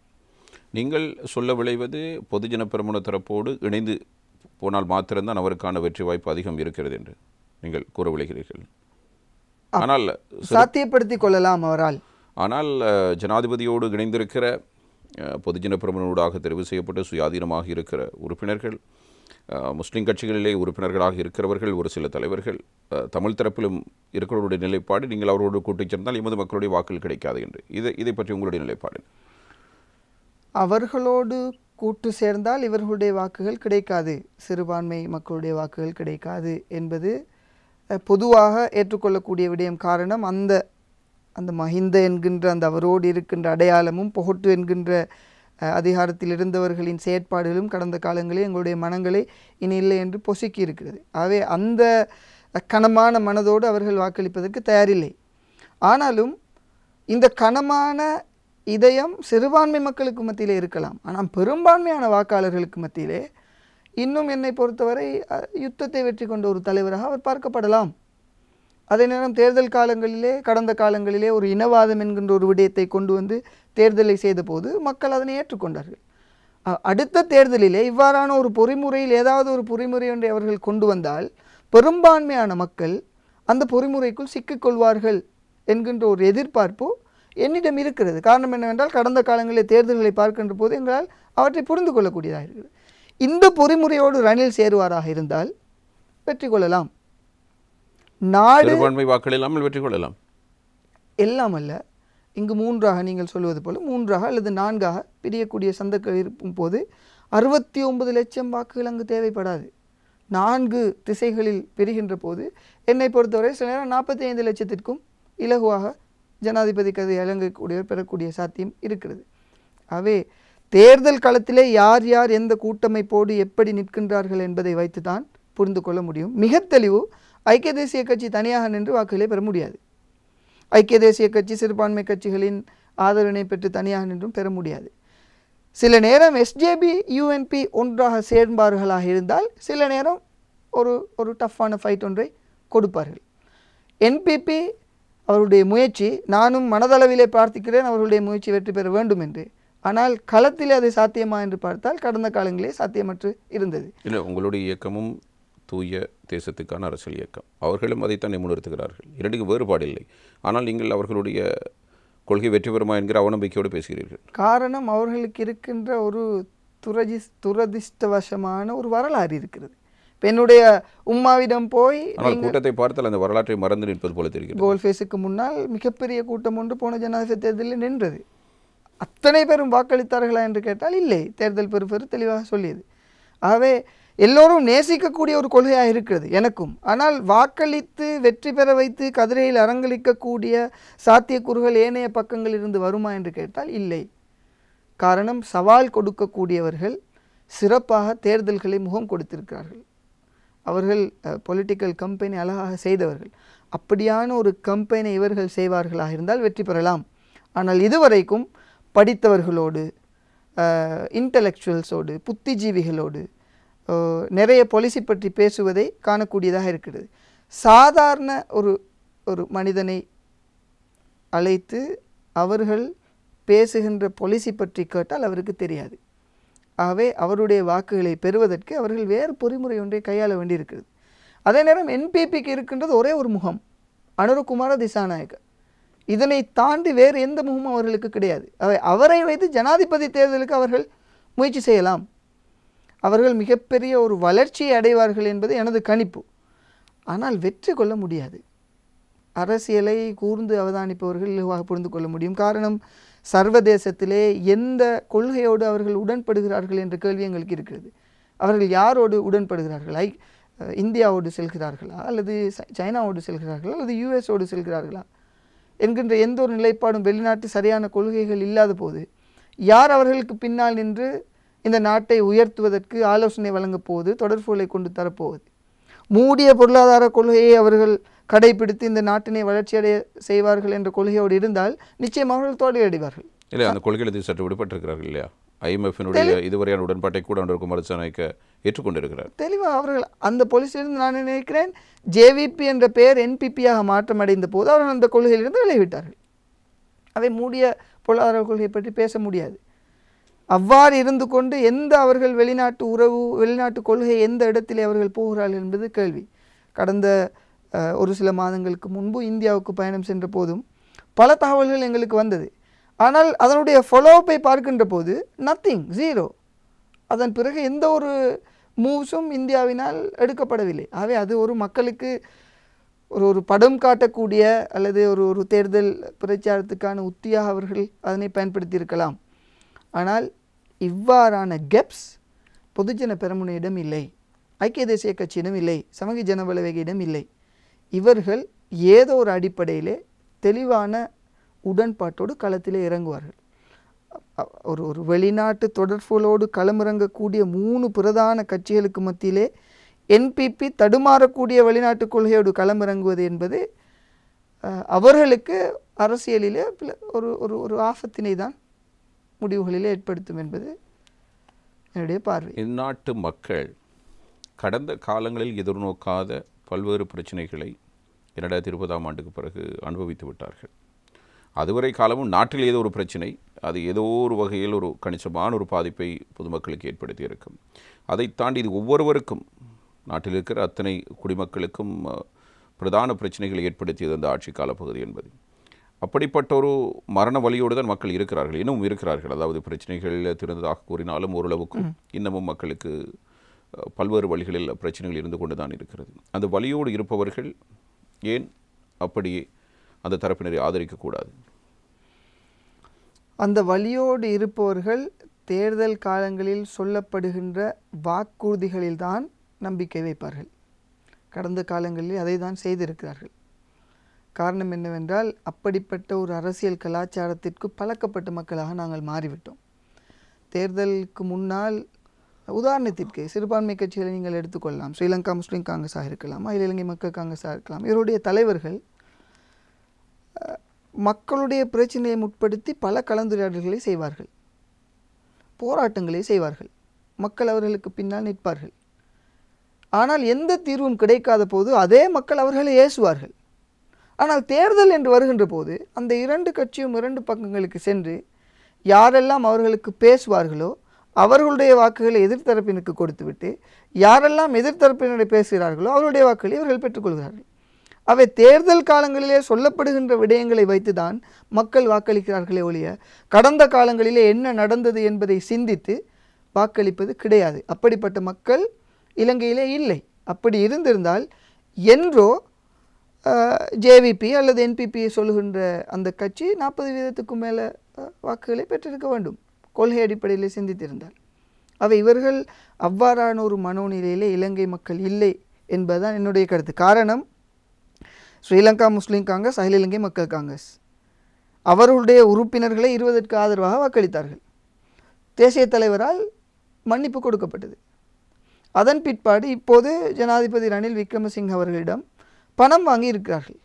நீங்கள் சொல்ல விளைவது பொதுஜன பெரமுன தரப்போடு இணைந்து போனால் மாத்திரம்தான் அவருக்கான வெற்றி வாய்ப்பு அதிகம் இருக்கிறது என்று நீங்கள் கூற விளைகிறீர்கள். ஆனால் சாத்தியப்படுத்திக் கொள்ளலாம் அவரால். ஆனால் ஜனாதிபதியோடு இணைந்திருக்கிற பொதுஜன பெரமுனூடாக தெரிவு செய்யப்பட்டு சுயாதீனமாக இருக்கிற உறுப்பினர்கள், முஸ்லீம் கட்சிகளிலே உறுப்பினர்களாக இருக்கிறவர்கள், ஒரு சில தலைவர்கள், தமிழ் தரப்பிலும் இருக்கிறவருடைய நிலைப்பாடு நீங்கள் அவரோடு கூட்டிச் சேர்ந்தால் எமது மக்களுடைய வாக்குகள் கிடைக்காது என்று. இதை பற்றி உங்களுடைய நிலைப்பாடு? அவர்களோடு கூட்டு சேர்ந்தால் இவர்களுடைய வாக்குகள் கிடைக்காது, சிறுபான்மை மக்களுடைய வாக்குகள் கிடைக்காது என்பது பொதுவாக ஏற்றுக்கொள்ளக்கூடிய விடயம். காரணம், அந்த மஹிந்த என்கின்ற அந்த அவரோடு இருக்கின்ற அடையாளமும் பொகட்டு என்கின்ற அதிகாரத்தில் இருந்தவர்களின் செயற்பாடுகளும் கடந்த காலங்களில் எங்களுடைய மனங்களை இனி இல்லை என்று பொசுக்கி இருக்கிறது. ஆகவே அந்த கனமான மனதோடு அவர்கள் வாக்களிப்பதற்கு தயாரில்லை. ஆனாலும் இந்த கனமான இதயம் சிறுபான்மை மக்களுக்கு மத்தியிலே இருக்கலாம். ஆனால் பெரும்பான்மையான வாக்காளர்களுக்கு மத்தியிலே இன்னும் என்னை பொறுத்தவரை யுத்தத்தை வெற்றி கொண்ட ஒரு தலைவராக அவர் பார்க்கப்படலாம். அதே நேரம் தேர்தல் காலங்களிலே, கடந்த காலங்களிலே ஒரு இனவாதம் என்கின்ற ஒரு விடயத்தை கொண்டு வந்து தேர்தலை செய்த போது மக்கள் அதனை ஏற்றுக்கொண்டார்கள். அடுத்த தேர்தலிலே இவ்வாறான ஒரு பொறிமுறையில் ஏதாவது ஒரு பொறிமுறை ஒன்றை அவர்கள் கொண்டு வந்தால் பெரும்பான்மையான மக்கள் அந்த பொறிமுறைக்குள் சிக்கிக்கொள்வார்கள் என்கின்ற ஒரு எதிர்பார்ப்பு என்னிடம் இருக்கிறது. காரணம் என்னவென்றால், கடந்த காலங்களில் தேர்தல்களை பார்க்கின்ற போது எங்களால் அவற்றை புரிந்து கொள்ளக்கூடியதாக இருக்கிறது. இந்த பொறிமுறையோடு ரணில் சேருவாராக இருந்தால் வெற்றி கொள்ளலாம். நாடு வாக்கள் இல்லாமல் வெற்றி கொள்ளலாம். எல்லாம் அல்ல, இங்கு மூன்றாக நீங்கள் சொல்வது போல 3ஆக அல்லது 4ஆக பிரியக்கூடிய சந்தர்ப்பம் இருக்கும் போது 69 லட்சம் வாக்குகள் அங்கு தேவைப்படாது. 4 திசைகளில் பிரிகின்ற போது என்னை பொறுத்தவரை சில நேரம் 45 லட்சத்திற்கும் இலகுவாக ஜனாதிபதி கதை இலங்கைக்கூடியவர் பெறக்கூடிய சாத்தியம் இருக்கிறது. ஆகவே தேர்தல் களத்திலே யார் யார் எந்த கூட்டமைப்போடு எப்படி நிற்கின்றார்கள் என்பதை வைத்து தான் புரிந்து கொள்ள முடியும். மிக தெளிவு, ஐக்கிய தேசிய கட்சி தனியாக நின்று வாக்குகளை பெற முடியாது. ஐக்கிய தேசிய கட்சி சிறுபான்மை கட்சிகளின் ஆதரவினை பெற்று தனியாக நின்றும் பெற முடியாது. சில நேரம் எஸ்ஜேபி யூஎன்பி ஒன்றாக சேர்ந்தார்களாக இருந்தால் சில நேரம் ஒரு டஃப்பான ஃபைட் ஒன்றை கொடுப்பார்கள். என்பிபி அவருடைய முயற்சி, நானும் மனதளவிலே பிரார்த்திக்கிறேன் அவர்களுடைய முயற்சி வெற்றி பெற வேண்டும் என்று. ஆனால் களத்திலே அது சாத்தியமா என்று பார்த்தால் கடந்த காலங்களே சாத்தியமற்று இருந்தது. இல்லை, உங்களுடைய இயக்கமும் தூய தேசத்துக்கான அரசியல் இயக்கம், அவர்களும் அதைத்தான் முன்னிறுத்துகிறார்கள். இரண்டுக்கு வேறுபாடு இல்லை. ஆனால் நீங்கள் அவர்களுடைய கொள்கை வெற்றி பெறுமா என்கிற அவநம்பிக்கையோடு பேசுகிறீர்கள். காரணம், அவர்களுக்கு இருக்கின்ற ஒரு துரதிர்ஷ்டவசமான ஒரு வரலாறு இருக்கிறது. இப்போ என்னுடைய உம்மாவிடம் போய் கூட்டத்தை பார்த்தால் அந்த வரலாற்றை மறந்து நிற்பது போல தெரிகிறது. கோல்ஃபேஸுக்கு முன்னால் மிகப்பெரிய கூட்டம் ஒன்று போன ஜனாதிபதி தேர்தலில் நின்றது. அத்தனை பேரும் வாக்களித்தார்களா என்று கேட்டால் இல்லை. தேர்தல் பெறுபேறு தெளிவாக சொல்லியது. ஆகவே எல்லோரும் நேசிக்கக்கூடிய ஒரு கொள்கையாக இருக்கிறது எனக்கும். ஆனால் வாக்களித்து வெற்றி பெற வைத்து கதிரையில் அரங்களிக்கக்கூடிய சாத்தியக்கூறுகள் ஏனைய பக்கங்களில் இருந்து வருமா என்று கேட்டால் இல்லை. காரணம், சவால் கொடுக்கக்கூடியவர்கள் சிறப்பாக தேர்தல்களை முகம் கொடுத்திருக்கிறார்கள். அவர்கள் பொலிட்டிக்கல் கம்பெனி அழகாக செய்தவர்கள். அப்படியான ஒரு கம்பெனி இவர்கள் செய்வார்களாக இருந்தால் வெற்றி பெறலாம். ஆனால் இதுவரைக்கும் படித்தவர்களோடு, இன்டலெக்சுவல்ஸோடு, புத்திஜீவிகளோடு, நிறைய பாலிசி பற்றி பேசுவதை காணக்கூடியதாக இருக்கிறது. சாதாரண ஒரு ஒரு மனிதனை அழைத்து அவர்கள் பேசுகின்ற பாலிசி பற்றி கேட்டால் அவருக்கு தெரியாது. ஆகவே அவருடைய வாக்குகளை பெறுவதற்கு அவர்கள் வேறு பொறிமுறை ஒன்றை கையாள வேண்டியிருக்கிறது. அதே நேரம் என்பிபிக்கு இருக்கின்றது ஒரே ஒரு முகம், அனுரகுமார திசாநாயக்க. இதனை தாண்டி வேறு எந்த முகமும் அவர்களுக்கு கிடையாது. அவரை வைத்து ஜனாதிபதி தேர்தலுக்கு அவர்கள் முயற்சி செய்யலாம். அவர்கள் மிகப்பெரிய ஒரு வளர்ச்சியை அடைவார்கள் என்பது எனது கணிப்பு. ஆனால் வெற்றி கொள்ள முடியாது. அரசியலை கூர்ந்து அவதானிப்பவர்கள் இலவாக புரிந்து கொள்ள முடியும். காரணம், சர்வதேசத்திலே எந்த கொள்கையோடு அவர்கள் உடன்படுகிறார்கள் என்ற கேள்வி எங்களுக்கு இருக்கிறது. அவர்கள் யாரோடு உடன்படுகிறார்கள்? இந்தியாவோடு செல்கிறார்களா, அல்லது சைனாவோடு செல்கிறார்களா, அல்லது யூஎஸோடு செல்கிறார்களா என்கின்ற எந்த ஒரு நிலைப்பாடும் வெளிநாட்டு சரியான கொள்கைகள் இல்லாத போது யார் அவர்களுக்கு பின்னால் நின்று இந்த நாட்டை உயர்த்துவதற்கு ஆலோசனை வழங்கப் போவது, தொடர்புகளை கொண்டு தரப்போவது? மூடிய பொருளாதார கொள்கையை அவர்கள் கடைபிடித்து இந்த நாட்டினை வளர்ச்சியடைய செய்வார்கள் என்ற கொள்கையோடு இருந்தால் நிச்சயமாக அவர்கள் தோல்வியடைவார்கள். இல்லை, அந்த கொள்கையில் சற்று விடுபட்டிருக்கிறார்கள் இல்லையா? IMF-னுடைய இதுவரையான உடன்பாட்டை கூட அனுரகுமார திசாநாயக்க ஏற்றுக்கொண்டிருக்கிறார். தெளிவாக அவர்கள் அந்த பாலிசியிலிருந்து நான் நினைக்கிறேன் JVP என்ற பெயர் NPP-யாக மாற்றமடைந்த போது அவர்கள் அந்த கொள்கையிலிருந்து விலகிவிட்டார்கள். அவை மூடிய பொருளாதார கொள்கையை பற்றி பேச முடியாது. அவ்வாறு இருந்து கொண்டு எந்த அவர்கள் வெளிநாட்டு உறவு, வெளிநாட்டு கொள்கை எந்த இடத்திலே அவர்கள் போகிறார்கள் என்பது கேள்வி. கடந்த ஒரு சில மாதங்களுக்கு முன்பு இந்தியாவுக்கு பயணம் சென்ற போதும் பல தகவல்கள் எங்களுக்கு வந்தது. ஆனால் அதனுடைய ஃபாலோஅப்பை பார்க்கின்ற போது நத்திங், ஜீரோ. அதன் பிறகு எந்த ஒரு மூவ்ஸும் இந்தியாவினால் எடுக்கப்படவில்லை. ஆகவே அது ஒரு மக்களுக்கு ஒரு படம் காட்டக்கூடிய அல்லது ஒரு தேர்தல் பிரச்சாரத்துக்கான உத்தியாக அவர்கள் அதனை பயன்படுத்தியிருக்கலாம். ஆனால் இவ்வாறான கெப்ஸ் பொதுஜன பெரமுனையிடம் இல்லை, ஐக்கிய தேசிய கட்சியிடம் இல்லை, சமகி ஜனபலவேகியிடம் இல்லை. இவர்கள் ஏதோ ஒரு அடிப்படையிலே தெளிவான உடன்பாட்டோடு களத்திலே இறங்குவார்கள். ஒரு வெளிநாட்டு தொடர்புகளோடு களமிறங்கக்கூடிய 3 பிரதான கட்சிகளுக்கு மத்தியிலே NPP தடுமாறக்கூடிய வெளிநாட்டு கொள்கையோடு களமிறங்குவது என்பது அவர்களுக்கு அரசியலிலே ஒரு ஆபத்தினை தான் முடிவுகளிலே ஏற்படுத்தும் என்பது என்னுடைய பார்வை. இந்நாட்டு மக்கள் கடந்த காலங்களில் எதிர்நோக்காத பல்வேறு பிரச்சனைகளை 2020ஆம் ஆண்டுக்கு பிறகு அனுபவித்து விட்டார்கள். அதுவரை காலமும் நாட்டில் ஏதோ ஒரு பிரச்சனை, அது ஏதோ ஒரு வகையில் ஒரு கணிசமான ஒரு பாதிப்பை பொதுமக்களுக்கு ஏற்படுத்தி இருக்கும். அதை தாண்டி இது ஒவ்வொருவருக்கும், நாட்டில் இருக்கிற அத்தனை குடிமக்களுக்கும் பிரதான பிரச்சனைகளை ஏற்படுத்தியது அந்த ஆட்சி காலப்பகுதி என்பது. அப்படிப்பட்ட ஒரு மரண வலியோடு தான் மக்கள் இருக்கிறார்கள், இன்னமும் இருக்கிறார்கள். அதாவது பிரச்சனைகள் திறந்ததாக கூறினாலும் ஓரளவுக்கும் இன்னமும் மக்களுக்கு பல்வேறு வழிகளில் பிரச்சனைகள் இருந்து கொண்டு தான் இருக்கிறது. அந்த வலியோடு இருப்பவர்கள் ஏன் அப்படியே அந்த தரப்பினரை ஆதரிக்கக்கூடாது? அந்த வலியோடு இருப்பவர்கள் தேர்தல் காலங்களில் சொல்லப்படுகின்ற வாக்குறுதிகளில்தான் நம்பிக்கை வைப்பார்கள். கடந்த காலங்களில் அதை தான் செய்திருக்கிறார்கள். காரணம் என்னவென்றால், அப்படிப்பட்ட ஒரு அரசியல் கலாச்சாரத்திற்கு பழக்கப்பட்ட மக்களாக நாங்கள் மாறிவிட்டோம். தேர்தலுக்கு முன்னால் உதாரணத்திற்கு சிறுபான்மை கட்சிகளை நீங்கள் எடுத்துக்கொள்ளலாம். ஸ்ரீலங்கா முஸ்லீம் காங்கிரஸாக இருக்கலாம், அகில இலங்கை மக்கள் காங்கிரஸாக இருக்கலாம். இவருடைய தலைவர்கள் மக்களுடைய பிரச்சனையை முற்படுத்தி பல கலந்துரையாடல்களை செய்வார்கள், போராட்டங்களை செய்வார்கள், மக்கள் அவர்களுக்கு பின்னால் நிற்பார்கள். ஆனால் எந்த தீர்வும் கிடைக்காத போது அதே மக்கள் அவர்களை ஏசுவார்கள். ஆனால் தேர்தல் என்று வருகின்ற போது அந்த 2 கட்சியும் 2 பக்கங்களுக்கு சென்று யாரெல்லாம் அவர்களுக்கு பேசுவார்களோ அவர்களுடைய வாக்குகளை எதிர்த்தரப்பினருக்கு கொடுத்துவிட்டு யாரெல்லாம் எதிர்த்தரப்பினரை பேசுகிறார்களோ அவருடைய வாக்குகளை இவர்கள் பெற்றுக்கொள்கிறார்கள். அவை தேர்தல் காலங்களிலே சொல்லப்படுகின்ற விடயங்களை வைத்துதான் மக்கள் வாக்களிக்கிறார்களே ஒழிய கடந்த காலங்களிலே என்ன நடந்தது என்பதை சிந்தித்து வாக்களிப்பது கிடையாது. அப்படிப்பட்ட மக்கள் இலங்கையிலே இல்லை. அப்படி இருந்திருந்தால் என்றோ JVP அல்லது NPP சொல்லுகின்ற அந்த கட்சி 40% மேலே வாக்குகளை பெற்றிருக்க வேண்டும், கொள்கை அடிப்படையில் சிந்தித்திருந்தால். அவை இவர்கள் அவ்வாறான ஒரு மனோநிலையிலே இலங்கை மக்கள் இல்லை என்பதுதான் என்னுடைய கருத்து. காரணம், ஸ்ரீலங்கா முஸ்லீம் காங்கிரஸ், அகில இலங்கை மக்கள் காங்கிரஸ் அவர்களுடைய உறுப்பினர்களை 20க்கு ஆதரவாக வாக்களித்தார்கள். தேசிய தலைவரால் மன்னிப்பு கொடுக்கப்பட்டது. அதன் பிற்பாடு இப்போது ஜனாதிபதி ரணில் விக்ரமசிங்க அவர்களிடம் பணம் வாங்கி இருக்கிறார்கள்.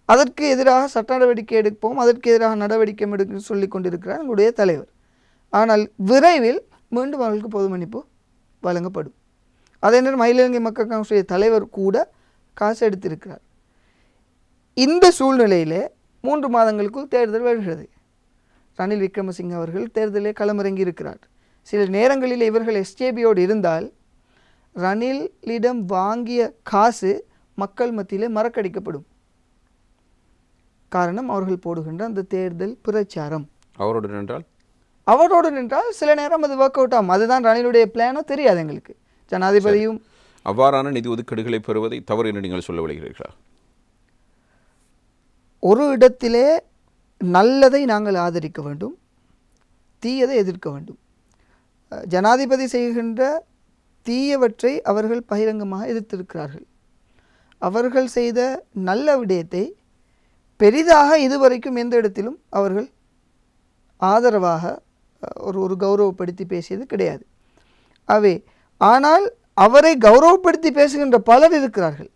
அதற்கு எதிராக சட்ட நடவடிக்கை எடுப்போம், அதற்கு எதிராக நடவடிக்கை எடுக்க சொல்லி கொண்டிருக்கிறார் எங்களுடைய தலைவர். ஆனால் விரைவில் மீண்டும் அவர்களுக்கு பொது மன்னிப்பு வழங்கப்படும். அதே நேரம் அகில இலங்கை மக்கள் காங்கிரஸுடைய தலைவர் கூட காசு எடுத்திருக்கிறார். இந்த சூழ்நிலையிலே 3 மாதங்களுக்குள் தேர்தல் வருகிறது. ரணில் விக்ரமசிங்க அவர்கள் தேர்தலே களமிறங்கி இருக்கிறார். சில நேரங்களில் இவர்கள் எஸ்ஜேபியோடு இருந்தால் ரணிலிடம் வாங்கிய காசு மக்கள் மத்தியிலே மறக்கடிக்கப்படும். காரணம் அவர்கள் போடுகின்ற அந்த தேர்தல் பிரச்சாரம். அவரோடு நின்றால் சில நேரம் அது ஒர்க் அவுட் ஆகும். அதுதான் ரணிலுடைய பிளானோ தெரியாது எங்களுக்கு. ஜனாதிபதியும் அவ்வாறான நிதி ஒதுக்கீடுகளை பெறுவதை தவறு என்று நீங்கள் சொல்ல விளைகிறீர்களா? ஒரு இடத்திலே நல்லதை நாங்கள் ஆதரிக்க வேண்டும், தீயதை எதிர்க்க வேண்டும். ஜனாதிபதி செய்கின்ற தீயவற்றை அவர்கள் பகிரங்கமாக எதிர்த்திருக்கிறார்கள். அவர்கள் செய்த நல்ல விடயத்தை பெரிதாக இதுவரைக்கும் எந்த இடத்திலும் அவர்கள் ஆதரவாக ஒரு கௌரவப்படுத்தி பேசியது கிடையாது. ஆனால் அவரை கௌரவப்படுத்தி பேசுகின்ற பலர் இருக்கிறார்கள்.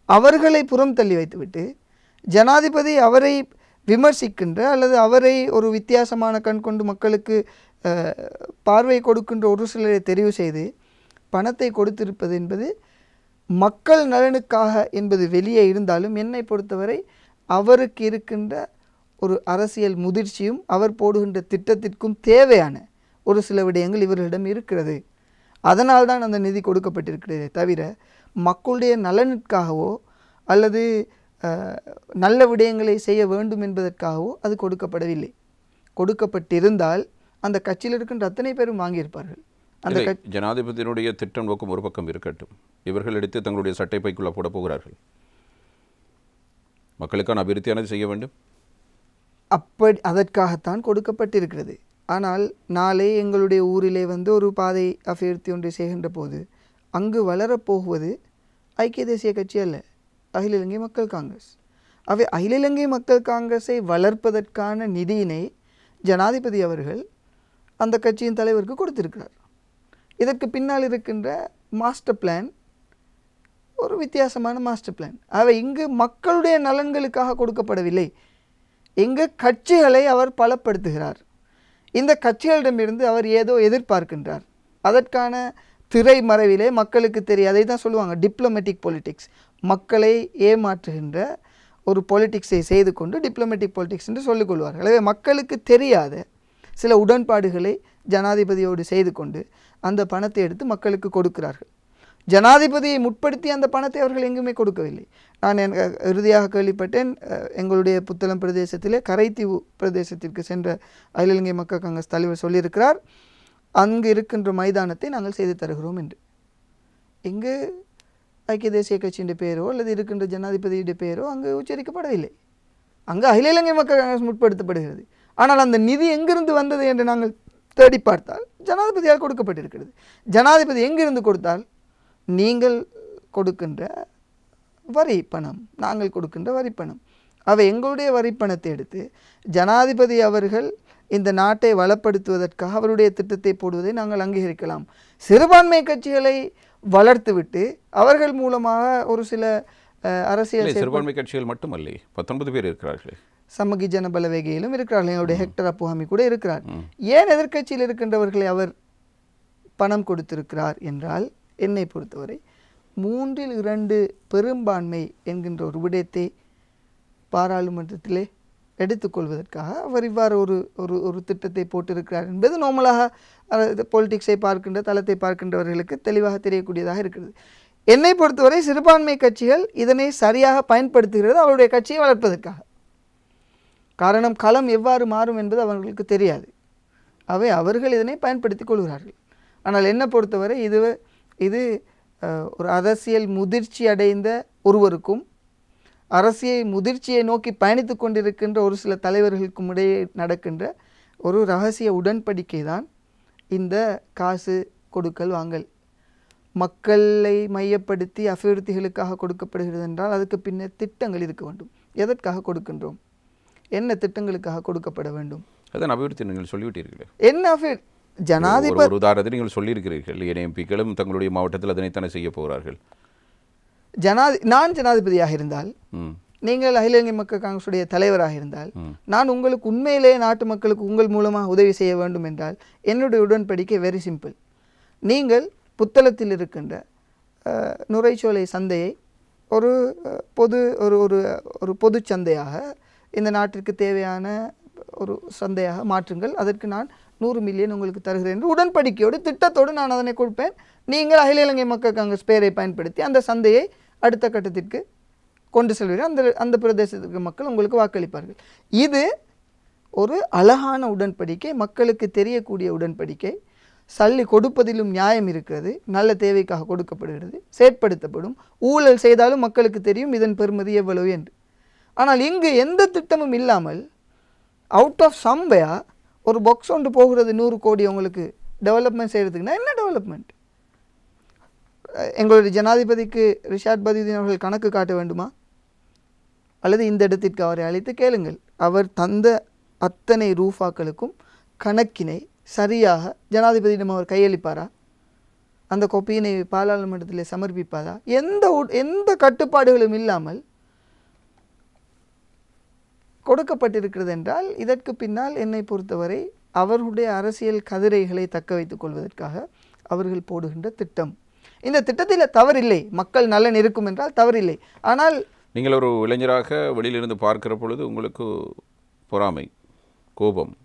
அவர்களை புறம் தள்ளி வைத்துவிட்டு ஜனாதிபதி அவரை விமர்சிக்கின்ற அல்லது அவரை ஒரு வித்தியாசமான கண் கொண்டு மக்களுக்கு பார்வை கொடுக்கின்ற ஒரு சிலரை தெரிவு செய்து பணத்தை கொடுத்திருப்பது என்பது மக்கள் நலனுக்காக என்பது வெளியே இருந்தாலும் என்னை பொறுத்தவரை அவருக்கு இருக்கின்ற ஒரு அரசியல் முதிர்ச்சியும் அவர் போடுகின்ற திட்டத்திற்கும் தேவையான ஒரு சில விடயங்கள் இவர்களிடம் இருக்கிறது. அதனால்தான் அந்த நிதி கொடுக்கப்பட்டிருக்கிறதே தவிர மக்களுடைய நலனுக்காகவோ அல்லது நல்ல விடயங்களை செய்ய வேண்டும் என்பதற்காகவோ அது கொடுக்கப்படவில்லை. கொடுக்கப்பட்டிருந்தால் அந்த கட்சியில் இருக்கின்ற அத்தனை பேரும் வாங்கியிருப்பார்கள். அந்த ஜனாதிபதியினுடைய திட்டம் நோக்கம் ஒரு பக்கம் இருக்கட்டும், இவர்கள் எடுத்து தங்களுடைய சட்டை பைக்குள்ள போட போகிறார்கள். மக்களுக்கான அபிவிருத்தியானது செய்ய வேண்டும், அப்படி அதற்காகத்தான் கொடுக்கப்பட்டிருக்கிறது. ஆனால் நாளை எங்களுடைய ஊரிலே ஒரு பாதை அபிவிருத்தி ஒன்றை செய்கின்ற போது அங்கு வளரப்போகுவது ஐக்கிய தேசிய கட்சி அல்ல, அகில இலங்கை மக்கள் காங்கிரஸ். அகில இலங்கை மக்கள் காங்கிரஸை வளர்ப்பதற்கான நிதியினை ஜனாதிபதி அவர்கள் அந்த கட்சியின் தலைவருக்கு கொடுத்திருக்கிறார். இதற்கு பின்னால் இருக்கின்ற மாஸ்டர் பிளான் ஒரு வித்தியாசமான மாஸ்டர் பிளான். இங்கு மக்களுடைய நலன்களுக்காக கொடுக்கப்படவில்லை. இங்கு கட்சிகளை அவர் பலப்படுத்துகிறார். இந்த கட்சிகளிடமிருந்து அவர் ஏதோ எதிர்பார்க்கின்றார். அதற்கான திரைமறைவிலே மக்களுக்கு தெரியும். அதை தான் சொல்லுவாங்க டிப்ளமேட்டிக் பொலிட்டிக்ஸ். மக்களை ஏமாற்றுகின்ற ஒரு பொலிட்டிக்ஸை செய்து கொண்டு டிப்ளமேட்டிக் பொலிட்டிக்ஸ் என்று சொல்லிக்கொள்வார்கள். எனவே மக்களுக்கு தெரியாத சில உடன்பாடுகளை ஜனாதிபதியோடு செய்து கொண்டு அந்த பணத்தை எடுத்து மக்களுக்கு கொடுக்கிறார்கள். ஜனாதிபதியை முற்படுத்தி அந்த பணத்தை அவர்கள் எங்குமே கொடுக்கவில்லை. நான் இறுதியாக கேள்விப்பட்டேன், எங்களுடைய புத்தளம் பிரதேசத்திலே கரைத்தீவு பிரதேசத்திற்கு சென்ற அகில இலங்கை மக்கள் காங்கிரஸ் தலைவர் சொல்லியிருக்கிறார், அங்கு இருக்கின்ற மைதானத்தை நாங்கள் செய்து தருகிறோம் என்று. இங்கு ஐக்கிய தேசிய கட்சியின் பெயரோ அல்லது இருக்கின்ற ஜனாதிபதியுடைய பெயரோ அங்கு உச்சரிக்கப்படவில்லை. அங்கு அகில இலங்கை மக்கள் காங்கிரஸ் முற்படுத்தப்படுகிறது. ஆனால் அந்த நிதி எங்கிருந்து வந்தது என்று நாங்கள் தேடி பார்த்தால் ஜனாதிபதியால் கொடுக்கப்பட்டிருக்கிறது. ஜனாதிபதி எங்கிருந்து கொடுத்தால் நீங்கள் கொடுக்கின்ற வரி பணம், நாங்கள் கொடுக்கின்ற வரி பணம். எங்களுடைய வரி பணத்தை எடுத்து ஜனாதிபதி அவர்கள் இந்த நாட்டை வளப்படுத்துவதற்காக அவருடைய திட்டத்தை போடுவதை நாங்கள் அங்கீகரிக்கலாம். சிறுபான்மை கட்சிகளை வளர்த்துவிட்டு அவர்கள் மூலமாக ஒரு சில அரசியல் சிறுபான்மை கட்சிகள் மட்டுமல்ல 19 பேர் இருக்கிறார்கள். சமகி ஜனபலவேகையிலும் இருக்கிறார்கள். என்னுடைய ஹெக்டர் அப்புஹாமி கூட இருக்கிறார். ஏன் எதிர்கட்சியில் இருக்கின்றவர்களை அவர் பணம் கொடுத்திருக்கிறார் என்றால் என்னை பொறுத்தவரை 3/2 பெரும்பான்மை என்கின்ற ஒரு விடயத்தை பாராளுமன்றத்திலே எடுத்துக்கொள்வதற்காக அவர் இவ்வாறு ஒரு திட்டத்தை போட்டிருக்கிறார் என்பது நார்மலாக பொலிட்டிக்ஸை பார்க்கின்ற தளத்தை பார்க்கின்றவர்களுக்கு தெளிவாக தெரியக்கூடியதாக இருக்கிறது. என்னை பொறுத்தவரை சிறுபான்மை கட்சிகள் இதனை சரியாக பயன்படுத்துகிறது அவருடைய கட்சியை வளர்ப்பதற்காக. காரணம் களம் எவ்வாறு மாறும் என்பது அவர்களுக்கு தெரியாது. அவர்கள் இதனை பயன்படுத்தி கொள்கிறார்கள். ஆனால் என்னை பொறுத்தவரை இது ஒரு அரசியல் முதிர்ச்சி அடைந்த ஒருவருக்கும் அரசியல் முதிர்ச்சியை நோக்கி பயணித்து கொண்டிருக்கின்ற ஒரு சில தலைவர்களுக்கும் இடையே நடக்கின்ற ஒரு இரகசிய உடன்படிக்கை தான் இந்த காசு கொடுக்கல் வாங்கல். மக்களை மையப்படுத்தி அபிவிருத்திகளுக்காக கொடுக்கப்படுகிறது என்றால் அதுக்கு பின்னர் திட்டங்கள் இருக்க வேண்டும். எதற்காக கொடுக்கின்றோம், என்ன திட்டங்களுக்காக கொடுக்கப்பட வேண்டும், அதான் அபிவிருத்தி நீங்கள் சொல்லிவிட்டீர்களே. என்ன ஜனாதிபதி ஒரு உதாரணத்தை நீங்கள் சொல்லியிருக்கிறீர்கள். எம்பிக்களும் தங்களுடைய மாவட்டத்தில் அதனைத்தானே செய்ய போகிறார்கள். நான் ஜனாதிபதியாக இருந்தால், நீங்கள் அகில இலங்கை மக்கள் காங்கிரசுடைய தலைவராக இருந்தால், நான் உங்களுக்கு உண்மையிலேயே நாட்டு மக்களுக்கு உங்கள் மூலமாக உதவி செய்ய வேண்டும் என்றால் என்னுடைய உடன்படிக்கை வெரி சிம்பிள். நீங்கள் புத்தளத்தில் இருக்கின்ற நுரைச்சோலை சந்தையை ஒரு பொது ஒரு ஒரு ஒரு பொது சந்தையாக இந்த நாட்டிற்கு தேவையான ஒரு சந்தையாக மாற்றுங்கள், அதற்கு நான் 100 மில்லியன் உங்களுக்கு தருகிறேன் என்று உடன்படிக்கையோடு திட்டத்தோடு நான் அதனை கொடுப்பேன். நீங்கள் அகில இலங்கை மக்கள் காங்கிரஸ் பெயரை பயன்படுத்தி அந்த சந்தையை அடுத்த கட்டத்திற்கு கொண்டு செல்வீர்கள். அந்த பிரதேசத்திற்கு மக்கள் உங்களுக்கு வாக்களிப்பார்கள். இது ஒரு அழகான உடன்படிக்கை, மக்களுக்கு தெரியக்கூடிய உடன்படிக்கை. சல்லி கொடுப்பதிலும் நியாயம் இருக்கிறது, நல்ல தேவைக்காக கொடுக்கப்படுகிறது, செயற்படுத்தப்படும். ஊழல் செய்தாலும் மக்களுக்கு தெரியும் இதன் பெறுமதி எவ்வளவு என்று. ஆனால் இங்கு எந்த திட்டமும் இல்லாமல் அவுட் ஆஃப் சம்வேயா ஒரு பாக்ஸ் ஒன்று போகிறது 100 கோடி உங்களுக்கு டெவலப்மெண்ட் செய்கிறதுக்குன்னா என்ன டெவலப்மெண்ட்? எங்களுடைய ஜனாதிபதிக்கு ரிஷாட் பதியுதீன் அவர்கள் கணக்கு காட்ட வேண்டுமா? அல்லது இந்த இடத்திற்கு அவரை அழைத்து கேளுங்கள். அவர் தந்த அத்தனை ரூஃபாக்களுக்கும் கணக்கினை சரியாக ஜனாதிபதியிடம் அவர் கையளிப்பாரா? அந்த கொப்பியினை பாராளுமன்றத்தில் சமர்ப்பிப்பாரா? எந்த கட்டுப்பாடுகளும் இல்லாமல் கொடுக்கப்பட்டிருக்கிறது என்றால் இதற்கு பின்னால் என்னை பொறுத்தவரை அவர்களுடைய அரசியல் கதிரைகளை தக்க வைத்துக் கொள்வதற்காக அவர்கள் போடுகின்ற திட்டம். இந்த திட்டத்தில் தவறில்லை, மக்கள் நலன் இருக்கும் என்றால் தவறில்லை. ஆனால் நீங்கள் ஒரு இளைஞராக வெளியிலிருந்து பார்க்கிற பொழுது உங்களுக்கு பொறாமை, கோபம்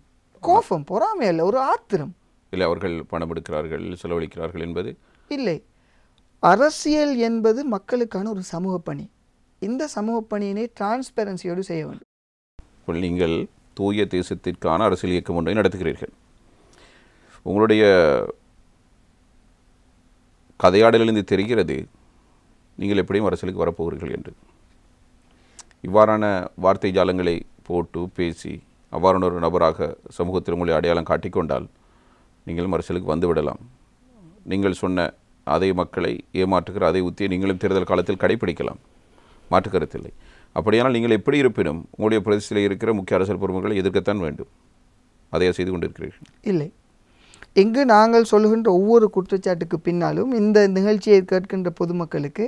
பொறாமை அல்ல, ஒரு ஆத்திரம். இல்லை, அவர்கள் பணம் எடுக்கிறார்கள், செலவழிக்கிறார்கள் என்பது இல்லை. அரசியல் என்பது மக்களுக்கான ஒரு சமூக பணி. இந்த சமூக பணியினை டிரான்ஸ்பெரன்சியோடு செய்ய வேண்டும். நீங்கள் தூய தேசத்திற்கான அரசியல் இயக்கம் ஒன்றை நடத்துகிறீர்கள். உங்களுடைய கதையாடலிருந்து தெரிகிறது நீங்கள் எப்படியும் அரசியலுக்கு வரப்போகிறீர்கள் என்று. இவ்வாறான வார்த்தை ஜாலங்களை போட்டு பேசி அவ்வாறான ஒரு நபராக சமூகத்தில் உங்களை அடையாளம் காட்டிக்கொண்டால் நீங்களும் அரசியலுக்கு வந்துவிடலாம். நீங்கள் சொன்ன அதே மக்களை ஏமாற்றுகிற அதே உத்தியை நீங்களும் தேர்தல் காலத்தில் கடைபிடிக்கலாம், மாற்றுக்கருத்தில்லை. அப்படியானால் நீங்கள் எப்படி இருப்பினும் உங்களுடைய பிரதேசத்தில் இருக்கிற முக்கிய அரசியல் பொறுப்புகளை எதிர்க்கத்தான் வேண்டும். அதையா செய்து கொண்டிருக்கிறீர்கள்? இல்லை. இங்கு நாங்கள் சொல்லுகின்ற ஒவ்வொரு குற்றச்சாட்டுக்கு பின்னாலும் இந்த நிகழ்ச்சியை கேட்கின்ற பொதுமக்களுக்கு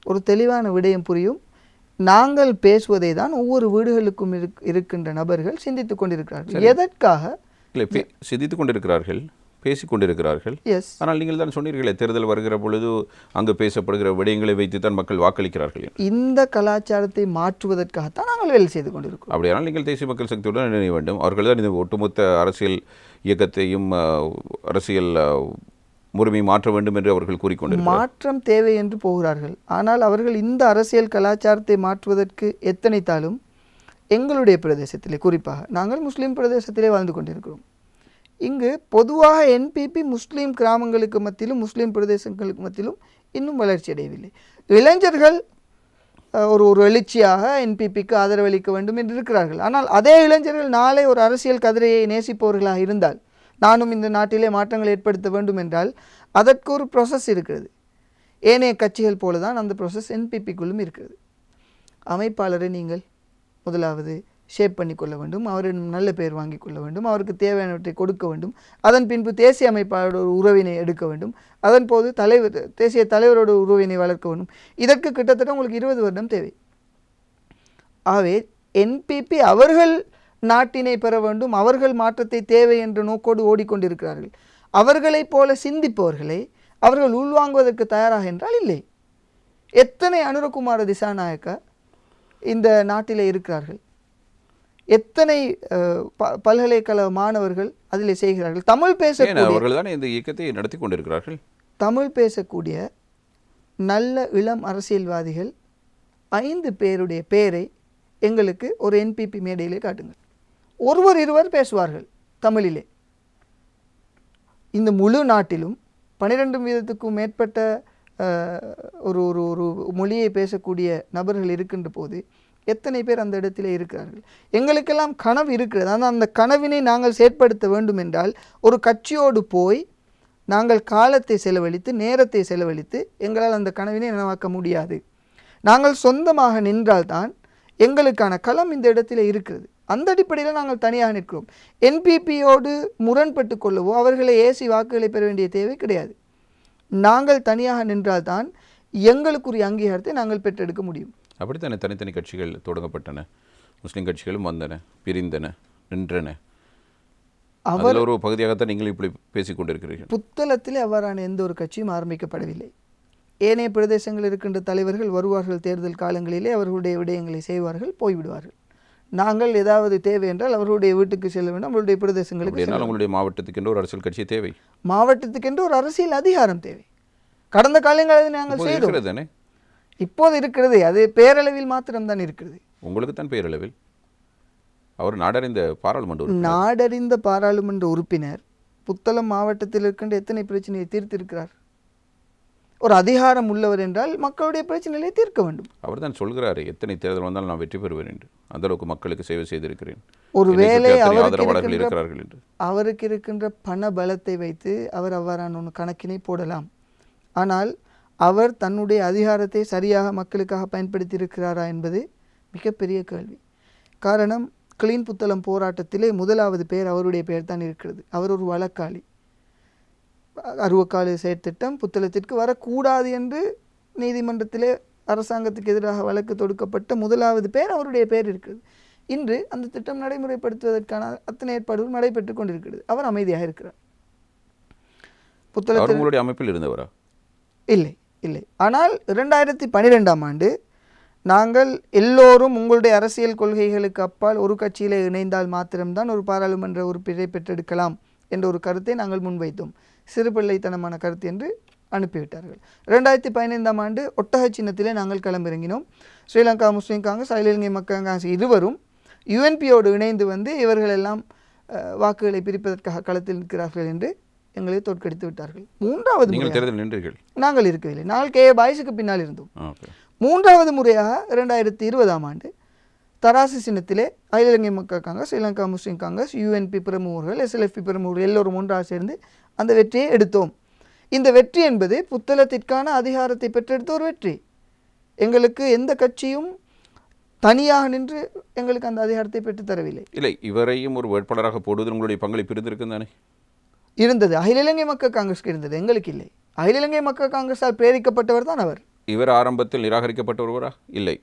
ஒரு தெளிவான விடயம் புரியும். நாங்கள் பேசுவதை தான் ஒவ்வொரு வீடுகளுக்கும் இருக்கின்ற நபர்கள் சிந்தித்துக் கொண்டிருக்கிறார்கள். எதற்காக? இல்லை, சிந்தித்துக் கொண்டிருக்கிறார்கள், பேசிக் கொண்டிருக்கிறார்கள். ஆனால் நீங்கள் தான் சொன்னீர்களே, தேர்தல் வருகிற பொழுது அங்கு பேசப்படுகிற விடயங்களை வைத்துத்தான் மக்கள் வாக்களிக்கிறார்கள். இந்த கலாச்சாரத்தை மாற்றுவதற்காகத்தான் நாங்கள் வேலை செய்து கொண்டிருக்கிறோம். அப்படியானால் நீங்கள் தேசிய மக்கள் சக்தியுடன் இணைய வேண்டும். அவர்கள் தான் இந்த ஒட்டுமொத்த அரசியல் இயக்கத்தையும் அரசியல் முறையை மாற்ற வேண்டும் என்று அவர்கள் கூறிக்கொண்டிருக்கிறார்கள். மாற்றம் தேவை என்று போகிறார்கள். ஆனால் அவர்கள் இந்த அரசியல் கலாச்சாரத்தை மாற்றுவதற்கு எத்தனைத்தாலும் எங்களுடைய பிரதேசத்திலே, குறிப்பாக நாங்கள் முஸ்லீம் பிரதேசத்திலே வாழ்ந்து கொண்டிருக்கிறோம். இங்கு பொதுவாக என்பிபி முஸ்லீம் கிராமங்களுக்கு மத்தியிலும் முஸ்லீம் பிரதேசங்களுக்கு மத்தியிலும் இன்னும் வளர்ச்சி அடையவில்லை. இளைஞர்கள் ஒரு எழுச்சியாக என்பிபிக்கு ஆதரவளிக்க வேண்டும் என்று இருக்கிறார்கள். ஆனால் அதே இளைஞர்கள் நாளை ஒரு அரசியல் கதிரையை நேசிப்பவர்களாக இருந்தால், நானும் இந்த நாட்டிலே மாற்றங்கள் ஏற்படுத்த வேண்டும் என்றால் அதற்கு ஒரு ப்ராசஸ் இருக்கிறது. ஏனைய கட்சிகள் போல தான் அந்த ப்ராசஸ் என்பிபிக்குள்ளும் இருக்கிறது. அமைப்பாளரை நீங்கள் முதலாவது ஷேப் பண்ணி கொள்ள வேண்டும், அவரிடம் நல்ல பெயர் வாங்கி கொள்ள வேண்டும், அவருக்கு தேவையானவற்றை கொடுக்க வேண்டும். அதன் பின்பு தேசிய அமைப்பாளரோட ஒரு உறவினை எடுக்க வேண்டும். அதன் போது தேசிய தலைவரோட உறவினை வளர்க்க வேண்டும். இதற்கு கிட்டத்தட்ட உங்களுக்கு 20 வருடம் தேவை. ஆகவே என்பிபி அவர்கள் நாட்டினை பெற வேண்டும், அவர்கள் மாற்றத்தை தேவை என்ற நோக்கோடு ஓடிக்கொண்டிருக்கிறார்கள். அவர்களைப் போல சிந்திப்பவர்களை அவர்கள் உள்வாங்குவதற்கு தயாராக என்றால் இல்லை. எத்தனை அனுரகுமார திசாநாயக்கா இந்த நாட்டிலே இருக்கிறார்கள், எத்தனை பல்கலைக்கழக மாணவர்கள் அதில் செய்கிறார்கள். தமிழ் பேசக்கூடிய இந்த இயக்கத்தை நடத்தி கொண்டிருக்கிறார்கள். தமிழ் பேசக்கூடிய நல்ல இளம் அரசியல்வாதிகள் 5 பேருடைய பெயரை எங்களுக்கு ஒரு என்பிபி மேடையிலே காட்டுங்கள். ஒருவர் இருவர் பேசுவார்கள் தமிழிலே. இந்த முழு நாட்டிலும் 12% மேற்பட்ட ஒரு ஒரு மொழியை பேசக்கூடிய நபர்கள் இருக்கின்ற போது எத்தனை பேர் அந்த இடத்திலே இருக்கிறார்கள்? எங்களுக்கெல்லாம் கனவு இருக்கிறது. ஆனால் அந்த கனவினை நாங்கள் செயற்படுத்த வேண்டும் என்றால் ஒரு கட்சியோடு போய் நாங்கள் காலத்தை செலவழித்து நேரத்தை செலவழித்து எங்களால் அந்த கனவினை நனவாக்க முடியாது. நாங்கள் சொந்தமாக நின்றால்தான் எங்களுக்கான களம் இந்த இடத்திலே இருக்கிறது. அந்த அடிப்படையில் நாங்கள் தனியாக நிற்கிறோம். என்பிபியோடு முரண்பட்டு கொள்ளவோ அவர்களை ஏசி வாக்குகளை பெற வேண்டிய தேவை கிடையாது. நாங்கள் தனியாக நின்றால்தான் எங்களுக்குரிய அங்கீகாரத்தை நாங்கள் பெற்றெடுக்க முடியும். அப்படித்தானே தனித்தனி கட்சிகள் தொடங்கப்பட்டன, முஸ்லீம் கட்சிகளும் வந்தன, பிரிந்தன, நின்றன. அதில் ஒரு பகுதியாகத்தான் நீங்கள் இப்படி பேசிக் கொண்டிருக்கிறீர்கள். புத்தளத்தில் அவ்வாறான எந்த ஒரு கட்சியும் ஆரம்பிக்கப்படவில்லை. ஏனைய பிரதேசங்கள் இருக்கின்ற தலைவர்கள் வருவார்கள் தேர்தல் காலங்களிலே அவர்களுடைய விடயங்களை செய்வார்கள் போய்விடுவார்கள். நாங்கள் ஏதாவது தேவை என்றால் அவர்களுடைய வீட்டுக்கு செல்ல வேண்டும், அவருடைய பிரதேசங்களுக்கு. உங்களுடைய மாவட்டத்துக்கு ஒரு அரசியல் கட்சி தேவை, மாவட்டத்துக்கென்று ஒரு அரசியல் அதிகாரம் தேவை. கடந்த காலங்களில் நாங்கள் செய்தோம், இப்போது இருக்கிறது, அது பேரளவில் மாத்திரம்தான் இருக்கிறது. உங்களுக்கு தான் பேரளவில். அவர் நாடறிந்த பாராளுமன்ற உறுப்பினர் புத்தளம் மாவட்டத்தில் இருக்கின்ற எத்தனை பிரச்சனையை தீர்த்திருக்கிறார்? ஒரு அதிகாரம் உள்ளவர் என்றால் மக்களுடைய பிரச்சனைகளை தீர்க்க வேண்டும். அவர் தான் சொல்கிறார், எத்தனை தேர்தல் வந்தாலும் நான் வெற்றி பெறுவேன் என்று. அந்த அளவுக்கு மக்களுக்கு சேவை செய்திருக்கிறேன். ஒருவேளை அவருக்கு இருக்கின்ற பண பலத்தை வைத்து அவர் அவ்வாறான ஒன்று கணக்கினை போடலாம். ஆனால் அவர் தன்னுடைய அதிகாரத்தை சரியாக மக்களுக்காக பயன்படுத்தி இருக்கிறாரா என்பது மிகப்பெரிய கேள்வி. காரணம், கிளீன் புத்தளம் போராட்டத்திலே முதலாவது பெயர் அவருடைய பெயர் தான் இருக்கிறது. அவர் ஒரு வழக்காளி. அருவக்கால செயற்திட்டம் புத்தளத்திற்கு வரக்கூடாது என்று நீதிமன்றத்திலே அரசாங்கத்துக்கு எதிராக வழக்கு தொடுக்கப்பட்ட முதலாவது பெயர் அவருடைய பெயர் இருக்கிறது. இன்று அந்த திட்டம் நடைமுறைப்படுத்துவதற்கான அத்தனை ஏற்பாடுகள் நடைபெற்றுக் கொண்டிருக்கிறது. அவர் அமைதியாக இருக்கிறார். புத்தளத்தினுடைய அமைப்பில் இருந்தவரா? இல்லை இல்லை. ஆனால் 2012ஆம் ஆண்டு நாங்கள் எல்லோரும் உங்களுடைய அரசியல் கொள்கைகளுக்கு அப்பால் ஒரு கட்சியிலே இணைந்தால் மாத்திரம்தான் ஒரு பாராளுமன்ற உறுப்பினரை பெற்றெடுக்கலாம் என்ற ஒரு கருத்தை நாங்கள் முன்வைத்தோம். சிறுபிள்ளைத்தனமான கருத்து என்று அனுப்பிவிட்டார்கள். 2015ஆம் ஆண்டு ஒட்டக சின்னத்திலே நாங்கள் களமிறங்கினோம். ஸ்ரீலங்கா முஸ்லீம் காங்கிரஸ், அகில இலங்கை மக்கள் காங்கிரஸ் இருவரும் யுஎன்பியோடு இணைந்து வந்து இவர்கள் எல்லாம் வாக்குகளை பிரிப்பதற்காக களத்தில் நிற்கிறார்கள் என்று எங்களை தோற்கடித்து விட்டார்கள். மூன்றாவது நாங்கள் இருக்கவில்லை, நாங்கள் கே பாய்ஸுக்கு பின்னால் இருந்தோம். மூன்றாவது முறையாக 2020ஆம் ஆண்டு தராசு சின்னத்திலே அகில இலங்கை மக்கள் காங்கிரஸ், ஸ்ரீலங்கா முஸ்லீம் காங்கிரஸ், யுஎன்பி பிரமுகர்கள், எஸ்எல்எஃப்பி பிரமுகர்கள் எல்லோரும் ஒன்றாக சேர்ந்து அந்த வெற்றியை எடுத்தோம். இந்த வெற்றி என்பது புத்தளத்திற்கான அதிகாரத்தை பெற்றெடுத்த ஒரு வெற்றி. எங்களுக்கு எந்த கட்சியும் தனியாக நின்று எங்களுக்கு அந்த அதிகாரத்தை பெற்று தரவில்லை. இல்லை, இவரையும் ஒரு வேட்பாளராக போடுவது உங்களுடைய பங்களிப்பு இருந்திருக்கும் தானே? இருந்தது. அகில இலங்கை மக்கள் காங்கிரஸ்க்கு இருந்தது, எங்களுக்கு இல்லை. அகில இலங்கை மக்கள் காங்கிரஸால் பிரேரிக்கப்பட்டவர் தான் அவர். இவர் ஆரம்பத்தில் நிராகரிக்கப்பட்ட ஒருவரா? இல்லை,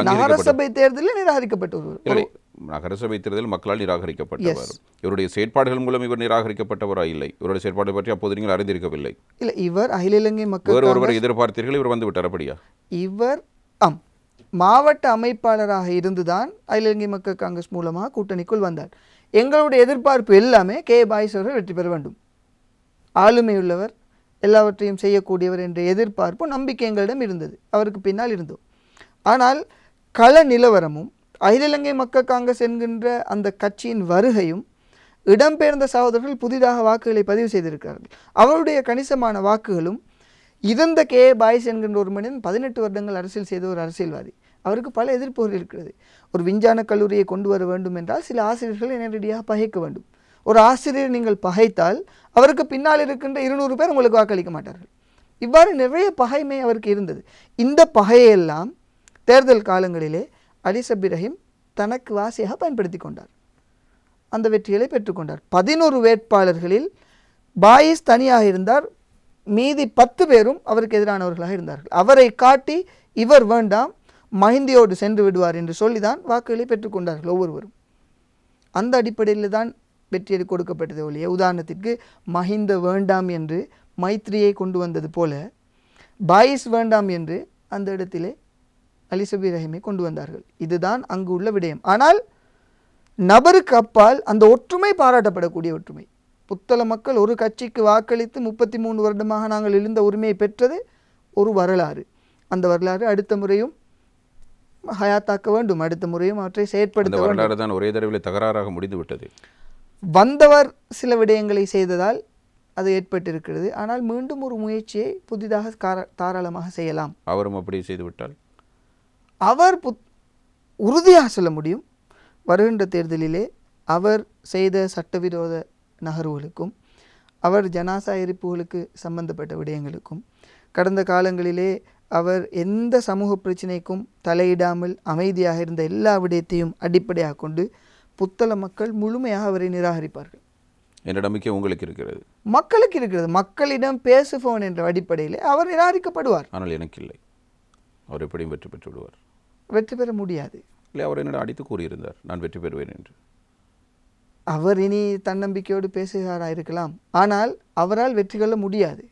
நகரசபை தேர்தலில் நிராகரிக்கப்பட்ட ஒருவர். நகரசபை தேர்தலில் மக்களால் நிராகரிக்கப்பட்டவர். இவருடைய செயற்பாடுகள் மூலம் இவர் நிராகரிக்கப்பட்டவரா? இல்லை, இவருடைய செயற்பாடு பற்றி அப்போது நீங்கள் அறிந்திருக்கவில்லை. இல்லை, இவர் அகில இலங்கை மக்கள் ஒருவரை எதிர்பார்த்தீர்கள், இவர் வந்து விட்டார். அப்படியா? இவர் மாவட்ட அமைப்பாளராக இருந்துதான் அகில இலங்கை மக்கள் காங்கிரஸ் மூலமாக கூட்டணிக்குள் வந்தார். எங்களுடைய எதிர்பார்ப்பு எல்லாமே கே பாய்ஸ் அவர்கள் வெற்றி பெற வேண்டும், ஆளுமையுள்ளவர், எல்லாவற்றையும் செய்யக்கூடியவர் என்ற எதிர்பார்ப்பு நம்பிக்கை எங்களிடம் இருந்தது. அவருக்கு பின்னால் இருந்தோம். ஆனால் கள நிலவரமும் அகில இலங்கை மக்கள் காங்கிரஸ் என்கின்ற அந்த கட்சியின் வருகையும் இடம்பெயர்ந்த சகோதரர்கள் புதிதாக வாக்குகளை பதிவு செய்திருக்கிறார்கள். அவருடைய கணிசமான வாக்குகளும் இருந்த கே பாய்ஸ் என்கின்ற ஒரு மனிதன் 18 வருடங்கள் அரசியல் செய்த ஒரு அரசியல்வாதி. அவருக்கு பல எதிர்ப்புகள் இருக்கிறது. ஒரு விஞ்ஞான கல்லூரியை கொண்டு வர வேண்டும் என்றால் சில ஆசிரியர்களை நேரடியாக பகைக்க வேண்டும். ஒரு ஆசிரியர் நீங்கள் பகைத்தால் அவருக்கு பின்னால் இருக்கின்ற 200 பேர் உங்களுக்கு வாக்களிக்க மாட்டார்கள். இவ்வாறு நிறைய பகைமை அவருக்கு இருந்தது. இந்த பகையெல்லாம் தேர்தல் காலங்களிலே அலி சப்ரி ரஹீம் தனக்கு வாசியாக பயன்படுத்தி கொண்டார். அந்த வெற்றிகளை பெற்றுக்கொண்டார். 11 வேட்பாளர்களில் பாயிஸ் தனியாக இருந்தார், மீதி 10 பேரும் அவருக்கு எதிரானவர்களாக இருந்தார்கள். அவரை காட்டி இவர் வேண்டாம், மஹிந்தியோடு சென்று விடுவார் என்று சொல்லிதான் வாக்குகளை பெற்றுக்கொண்டார்கள் ஒவ்வொருவரும். அந்த அடிப்படையில் தான் வெற்றி கொடுக்கப்பட்டது ஒழிய, உதாரணத்திற்கு மஹிந்த வேண்டாம் என்று மைத்ரியை கொண்டு வந்தது போல பாயிஸ் வேண்டாம் என்று அந்த இடத்திலே அலி சப்ரி ரஹீமை கொண்டு வந்தார்கள். இதுதான் அங்கு உள்ள விடயம். ஆனால் நபருக்கு அப்பால் அந்த ஒற்றுமை பாராட்டப்படக்கூடிய ஒற்றுமை. புத்தள மக்கள் ஒரு கட்சிக்கு வாக்களித்து 33 வருடமாக நாங்கள் எழுந்த உரிமையை பெற்றது ஒரு வரலாறு. அந்த வரலாறு அடுத்த முறையும் ஹயாத்தாக்க வேண்டும், அடுத்த முறையும் அவற்றை செயற்படுத்த வேண்டும். ஒரே தடவை தகராறாக முடிந்து விட்டது. வந்தவர் சில விடயங்களை செய்ததால் அது ஏற்பட்டிருக்கிறது. ஆனால் மீண்டும் ஒரு முயற்சியை புதிதாக தாராளமாக செய்யலாம். அவரும் அப்படி செய்துவிட்டால் அவர் உறுதியாக சொல்ல முடியும், வருகின்ற தேர்தலிலே அவர் செய்த சட்டவிரோத நகர்வுகளுக்கும் அவர் ஜனாசா எரிப்புகளுக்கு சம்பந்தப்பட்ட விடயங்களுக்கும் கடந்த காலங்களிலே அவர் எந்த சமூக பிரச்சனைக்கும் தலையிடாமல் அமைதியாக இருந்த எல்லா விடயத்தையும் அடிப்படையாக கொண்டு புத்தள மக்கள் முழுமையாக அவரை நிராகரிப்பார்கள் என்ற நம்பிக்கை உங்களுக்கு இருக்கிறது? மக்களுக்கு இருக்கிறது. மக்களிடம் பேசுபவன் என்ற அடிப்படையில் அவர் நிராகரிக்கப்படுவார். ஆனால் எனக்கு இல்லை. அவர் எப்படியும் வெற்றி பெற்று விடுவார். வெற்றி பெற முடியாது. இல்லை, அவர் என்னிடம் அடித்து கூறியிருந்தார், நான் வெற்றி பெறுவேன் என்று. அவர் இனி தன்னம்பிக்கையோடு பேசுகிறாராக இருக்கலாம், ஆனால் அவரால் வெற்றி கொள்ள முடியாது.